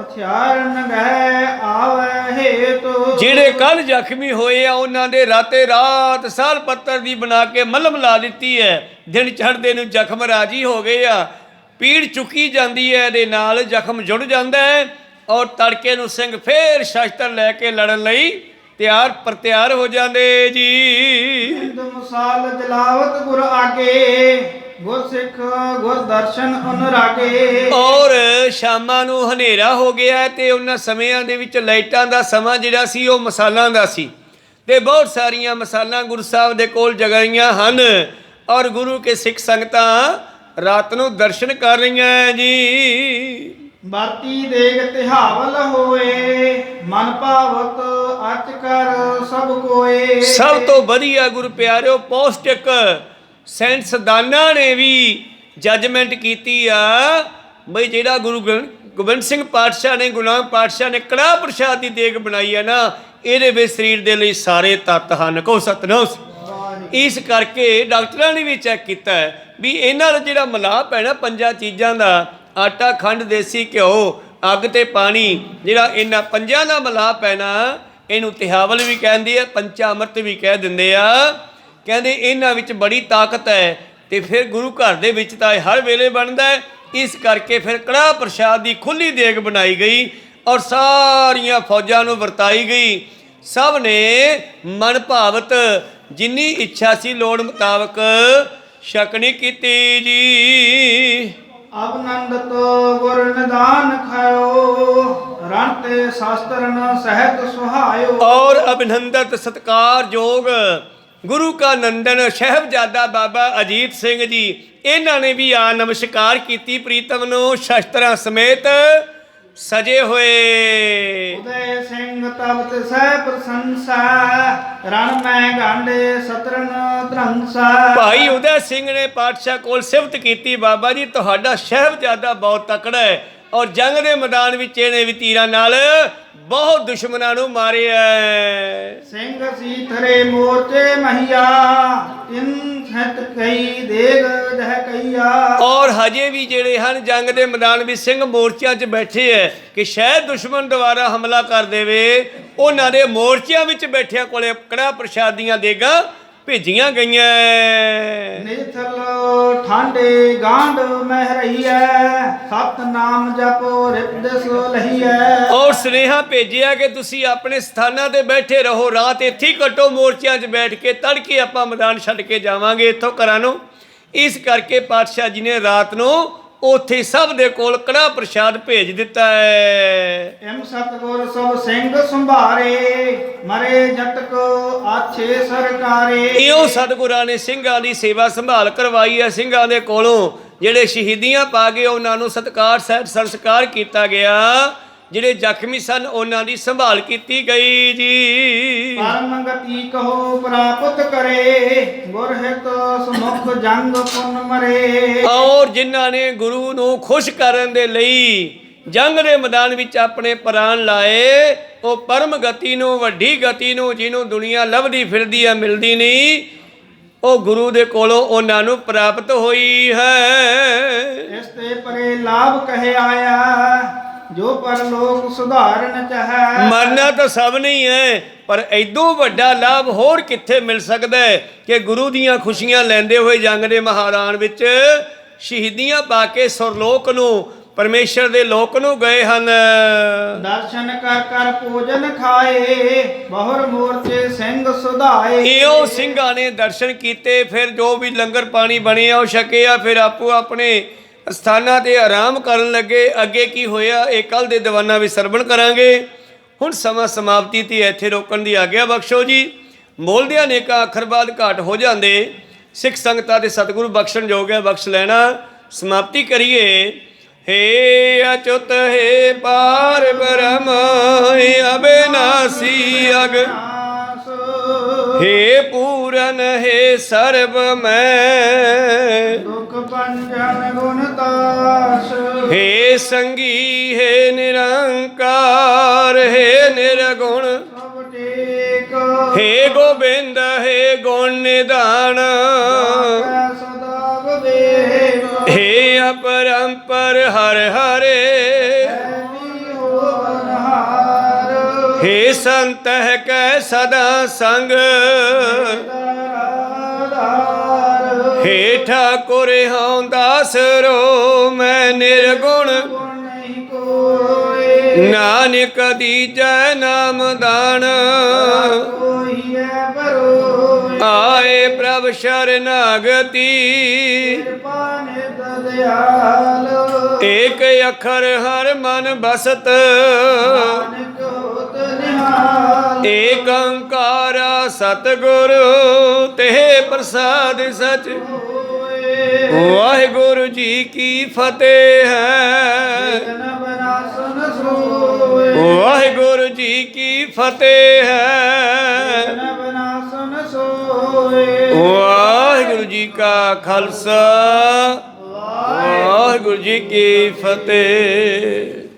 ਹਥਿਆਰ ਨਗਹਿ ਆਵੈ ਹੇਤ। ਜਿਹੜੇ ਕੱਲ ਜ਼ਖਮੀ ਹੋਏ ਆ ਉਹਨਾਂ ਦੇ ਰਾਤੇ ਰਾਤ ਸਾਲ ਪੱਤਰ ਦੀ ਬਣਾ ਕੇ ਮਲਮ ਲਾ ਦਿੱਤੀ ਹੈ, ਦਿਨ ਚੜ੍ਹਦੇ ਨੂੰ ਜ਼ਖਮ ਰਾਜੀ ਹੋ ਗਏ ਆ, ਪੀੜ ਚੁੱਕੀ ਜਾਂਦੀ ਹੈ, ਇਹਦੇ ਨਾਲ ਜ਼ਖਮ ਜੁੜ ਜਾਂਦਾ ਹੈ, ਔਰ ਤੜਕੇ ਨੂੰ ਸਿੰਘ ਫੇਰ ਸ਼ਸਤਰ ਲੈ ਕੇ ਲੜਨ ਲਈ ਤਿਆਰ ਹੋ ਜਾਂਦੇ ਜੀ। ਮਸਾਲ ਜਲਾਵਤ ਗੁਰ ਆਗੇ, ਗੁਰ ਸਿੱਖ ਗੁਰ ਦਰਸ਼ਨ ਅਨੁਰਾਗੇ। ਔਰ ਸ਼ਾਮਾਂ ਨੂੰ ਹਨੇਰਾ ਹੋ ਗਿਆ, ਤੇ ਉਹਨਾਂ ਸਮਿਆਂ ਦੇ ਵਿੱਚ ਲਾਈਟਾਂ ਦਾ ਸਮਾਂ ਜਿਹੜਾ ਸੀ ਉਹ ਮਸਾਲਾਂ ਦਾ ਸੀ, ਤੇ ਬਹੁਤ ਸਾਰੀਆਂ ਮਸਾਲਾਂ ਗੁਰੂ ਸਾਹਿਬ ਦੇ ਕੋਲ ਜਗਾਈਆਂ ਹਨ, ਔਰ ਗੁਰੂ ਕੇ ਸਿੱਖ ਸੰਗਤਾਂ ਰਾਤ ਨੂੰ ਦਰਸ਼ਨ ਕਰ ਰਹੀਆਂ ਜੀ। ਬਾਤੀ ਦੇਗ ਤਿਹਾਵਲ ਹੋਏ, ਮਨ ਭਾਵਤ ਅਚ ਕਰ ਸਭ ਕੋਏ। ਸਭ ਤੋਂ ਵਧੀਆ ਗੁਰੂ ਪਿਆਰਿਓ ਪੌਸ਼ਟਿਕ ਸਾਇੰਸਦਾਨਾਂ ਨੇ ਵੀ ਜੱਜਮੈਂਟ ਕੀਤੀ ਆ, ਬਈ ਜਿਹੜਾ ਗੁਰੂ ਗੋਬਿੰਦ ਸਿੰਘ ਪਾਤਸ਼ਾਹ ਨੇ, ਗੁਰੂ ਨਾਨਕ ਪਾਤਸ਼ਾਹ ਨੇ ਕੜਾਹ ਪ੍ਰਸ਼ਾਦ ਦੀ ਦੇਗ ਬਣਾਈ ਹੈ ਨਾ, ਇਹਦੇ ਵਿੱਚ ਸਰੀਰ ਦੇ ਲਈ ਸਾਰੇ ਤੱਤ ਹਨ। ਕਹੋ ਸਤਿਨਾਮ। ਇਸ ਕਰਕੇ ਡਾਕਟਰਾਂ ਨੇ ਵੀ ਚੈੱਕ ਕੀਤਾ ਵੀ ਇਹਨਾਂ ਦਾ ਜਿਹੜਾ ਮਿਲਾਪ ਹੈ ਨਾ ਪੰਜਾਂ ਚੀਜ਼ਾਂ ਦਾ, ਆਟਾ ਖੰਡ ਦੇਸੀ ਘਿਓ ਅੱਗ ਤੇ ਪਾਣੀ, ਜਿਹੜਾ ਇਹਨਾਂ ਪੰਜਾਂ ਦਾ ਮਿਲਾਪ ਹੈ ਨਾ, ਇਹਨੂੰ ਤਿਹਾਵਲ ਵੀ ਕਹਿੰਦੇ ਆ, ਪੰਚਾ ਅੰਮ੍ਰਿਤ ਵੀ ਕਹਿ ਦਿੰਦੇ ਆ। ਕਹਿੰਦੇ ਇਹਨਾਂ ਵਿੱਚ ਬੜੀ ਤਾਕਤ ਹੈ, ਤੇ ਫਿਰ ਗੁਰੂ ਘਰ ਦੇ ਵਿੱਚ ਤਾਂ ਇਹ ਹਰ ਵੇਲੇ ਬਣਦਾ ਹੈ। ਇਸ ਕਰਕੇ ਫਿਰ ਕੜਾਹ ਪ੍ਰਸ਼ਾਦ ਦੀ ਖੁੱਲੀ ਦੇਗ ਬਣਾਈ ਗਈ, ਔਰ ਸਾਰੀਆਂ ਫੌਜਾਂ ਨੂੰ ਵਰਤਾਈ ਗਈ। ਸਭ ਨੇ ਮਨ ਭਾਵਤ ਜਿੰਨੀ ਇੱਛਾ ਸੀ ਲੋੜ ਮੁਤਾਬਕ ਛਕਣੀ ਕੀਤੀ ਜੀ। ਅਬਨੰਦਤ ਗੁਰ ਨਿਦਾਨ ਖਾਇਓ ਰੰਤੇ ਸ਼ਾਸਤਰਨ ਸਹਿਤ ਸੁਹਾਇਓ। ਔਰ ਅਭਿਨੰਦਤ ਸਤਿਕਾਰਯੋਗ ਗੁਰੂ ਕਾ ਨੰਦਨ ਸਾਹਿਬਜ਼ਾਦਾ ਬਾਬਾ ਅਜੀਤ ਸਿੰਘ ਜੀ, ਇਹਨਾਂ ਨੇ ਵੀ ਆ ਨਮਸਕਾਰ ਕੀਤੀ ਪ੍ਰੀਤਮ ਨੂੰ ਸ਼ਸਤਰਾਂ ਸਮੇਤ ਸਜੇ ਹੋਏ। ਉਦੈ ਸਿੰਘ ਤਬਤ ਸਹਿ ਪ੍ਰਸੰਸਾ ਰਣ ਮੈਂ ਗਾਂਡੇ ਸਤਰਨ ਧਰੰਸਾ। ਭਾਈ ਉਦੈ ਸਿੰਘ ਨੇ ਪਾਤਸ਼ਾਹ ਕੋਲ ਸਿਫਤ ਕੀਤੀ, ਬਾਬਾ ਜੀ ਤੁਹਾਡਾ ਸਾਹਿਬਜ਼ਾਦਾ ਬਹੁਤ ਤਕੜਾ ਹੈ ਔਰ ਜੰਗ ਦੇ ਮੈਦਾਨ ਵਿੱਚ ਇਹਨੇ ਵੀ ਤੀਰਾਂ ਨਾਲ ਬਹੁਤ ਦੁਸ਼ਮਣਾਂ ਨੂੰ ਮਾਰਿਆ। ਸਿੰਘ ਸੀਥਰੇ ਮੋਰਚੇ ਮਹੀਆ ਤਿੰਨ ਸਤ ਕਈ ਦੇਗ ਜਹ ਕਈਆ। ਔਰ ਹਜੇ ਵੀ ਜਿਹੜੇ ਹਨ ਜੰਗ ਦੇ ਮੈਦਾਨ ਵਿੱਚ ਸਿੰਘ ਮੋਰਚਿਆਂ 'ਚ ਬੈਠੇ ਹੈ ਕਿ ਸ਼ਾਇਦ ਦੁਸ਼ਮਣ ਦੁਬਾਰਾ ਹਮਲਾ ਕਰ ਦੇਵੇ, ਉਹਨਾਂ ਦੇ ਮੋਰਚਿਆਂ ਵਿੱਚ ਬੈਠਿਆਂ ਕੋਲੇ ਕੜਾ ਪ੍ਰਸ਼ਾਦੀਆਂ ਦੇਗਾ ਭੇਜੀਆਂ ਗਈਆਂ। ਨਿਥਲ ਠਾਂਡੇ ਗਾਂਡ ਮਹਿ ਰਹੀ ਹੈ ਸਤ ਨਾਮ ਜਪੋ ਰਿਪਦਿਸ ਲਹੀ ਹੈ। ਔਰ ਸੁਨੇਹਾ ਭੇਜਿਆ ਕਿ ਤੁਸੀਂ ਆਪਣੇ ਸਥਾਨਾਂ ਤੇ ਬੈਠੇ ਰਹੋ, ਰਾਤ ਇੱਥੇ ਹੀ ਕੱਟੋ ਮੋਰਚਿਆਂ 'ਚ ਬੈਠ ਕੇ, ਤੜਕੇ ਆਪਾਂ ਮੈਦਾਨ ਛੱਡ ਕੇ ਜਾਵਾਂਗੇ ਇੱਥੋਂ ਘਰਾਂ ਨੂੰ। ਇਸ ਕਰਕੇ ਪਾਤਸ਼ਾਹ ਜੀ ਨੇ ਰਾਤ ਨੂੰ ਉੱਥੇ ਸਭ ਦੇ ਕੋਲ ਕੜਾ ਪ੍ਰਸ਼ਾਦ ਭੇਜ ਦਿੱਤਾ ਹੈ। ਐਮ ਸਤਗੁਰ ਸਭ ਸਿੰਘ ਸੰਭਾਰੇ ਮਰੇ ਜਟਕ ਆਛੇ ਸਰਕਾਰੇ। ਇਹੋ ਸਤਿਗੁਰਾਂ ਨੇ ਸਿੰਘਾਂ ਦੀ ਸੇਵਾ ਸੰਭਾਲ ਕਰਵਾਈ ਹੈ। ਸਿੰਘਾਂ ਦੇ ਕੋਲੋਂ ਜਿਹੜੇ ਸ਼ਹੀਦੀਆਂ ਪਾ ਗਏ ਉਹਨਾਂ ਨੂੰ ਸਤਿਕਾਰ ਸਹਿਤ ਸੰਸਕਾਰ ਕੀਤਾ ਗਿਆ, ਜਿਹੜੇ ਜ਼ਖਮੀ ਸਨ ਉਹਨਾਂ ਦੀ ਸੰਭਾਲ ਕੀਤੀ ਗਈ ਜੀ। ਪਰਮ ਗਤੀ ਕਹੋ ਪ੍ਰਾਪਤ ਕਰੇ ਗੁਰ ਹਿਤ ਸਮੁਖ ਜੰਗ ਪੁਨ ਮਰੇ। ਔਰ ਜਿਨ੍ਹਾਂ ਨੇ ਗੁਰੂ ਨੂੰ ਖੁਸ਼ ਕਰਨ ਦੇ ਲਈ ਜੰਗ ਦੇ ਮੈਦਾਨ ਵਿੱਚ ਆਪਣੇ ਪ੍ਰਾਣ ਲਾਏ, ਉਹ ਪਰਮ ਗਤੀ ਨੂੰ, ਵੱਡੀ ਗਤੀ ਨੂੰ, ਜਿਹਨੂੰ ਦੁਨੀਆ ਲੱਭਦੀ ਫਿਰਦੀ ਹੈ ਮਿਲਦੀ ਨਹੀਂ, ਉਹ ਗੁਰੂ ਦੇ ਕੋਲੋਂ ਉਹਨਾਂ ਨੂੰ ਪ੍ਰਾਪਤ ਹੋਈ ਹੈ। ਇਸ ਤੇ ਪਰੇ ਲਾਭ ਕਹਿ ਆਇਆ ਜੋ ਪਰਲੋਕ ਸੁਧਾਰਨ ਚਾਹੈ। ਮਰਨਾ ਤਾਂ ਸਭ ਨਹੀਂ ਹੈ, ਪਰ ਐਦੋਂ ਵੱਡਾ ਲਾਭ ਹੋਰ ਕਿੱਥੇ ਮਿਲ ਸਕਦਾ ਹੈ ਕਿ ਗੁਰੂ ਦੀਆਂ ਖੁਸ਼ੀਆਂ ਲੈਂਦੇ ਹੋਏ ਜੰਗ ਦੇ ਮਹਾਰਾਣ ਵਿੱਚ ਸ਼ਹੀਦੀਆਂ ਪਾ ਕੇ ਸੁਰਲੋਕ ਨੂੰ, ਪਰਮੇਸ਼ਰ ਦੇ ਲੋਕ ਨੂੰ ਗਏ ਹਨ। ਦਰਸ਼ਨ ਕਰ ਕਰ ਭੋਜਨ ਖਾਏ ਬਹੁਰ ਮੋਰਚੇ ਸਿੰਘ ਸੁਧਾਏ। ਇਹੋ ਸਿੰਘਾਂ ਨੇ ਦਰਸ਼ਨ ਕੀਤੇ, ਫਿਰ ਜੋ ਵੀ ਲੰਗਰ ਪਾਣੀ ਬਣਿਆ ਉਹ ਛਕਿਆ, ਫਿਰ ਆਪੋ ਆਪਣੇ ਸਥਾਨਾਂ ਤੇ ਆਰਾਮ ਕਰਨ ਲੱਗੇ। ਅੱਗੇ ਕੀ ਹੋਇਆ ਇਹ ਕੱਲ ਦੇ ਦੀਵਾਨਾਂ ਵਿੱਚ ਸਰਵਣ ਕਰਾਂਗੇ। ਹੁਣ ਸਮਾਂ ਸਮਾਪਤੀ ਤੇ ਇੱਥੇ ਰੋਕਣ ਦੀ ਆਗਿਆ ਬਖਸ਼ੋ ਜੀ। ਬੋਲਦਿਆਂ ਅਨੇਕਾਂ ਅੱਖਰ ਬਾਅਦ ਘਾਟ ਹੋ ਜਾਂਦੇ, ਸਿੱਖ ਸੰਗਤਾਂ ਦੇ ਸਤਿਗੁਰੂ ਬਖਸ਼ਣ ਯੋਗ ਹੈ, ਬਖਸ਼ ਲੈਣਾ। ਸਮਾਪਤੀ ਕਰੀਏ। हे अच्युत हे पार ब्रह्म हे अविनाशी अग हे पूरन हे सर्व मैं दुख पंजन गुण दास। हे संगी हे निरंकार हे निर्गुण सब टेक हे गोबिंद हे गुण निधान सदा विवेक हे अपरंपर हर हरे हे संत कै सदा संग हे ठाकुर हूँ दास रो मैं निर्गुण नानक दीजै नाम दान आए प्रभ शरणागति एक अखर हर मन बसत एक अंकारा सतगुरु ते प्रसाद सच। वाहिगुरु जी की फतेह है, वाहिगुरु जी की फतेह है, वाहिगुरु जी का खालसा वाहिगुरु जी की फतेह।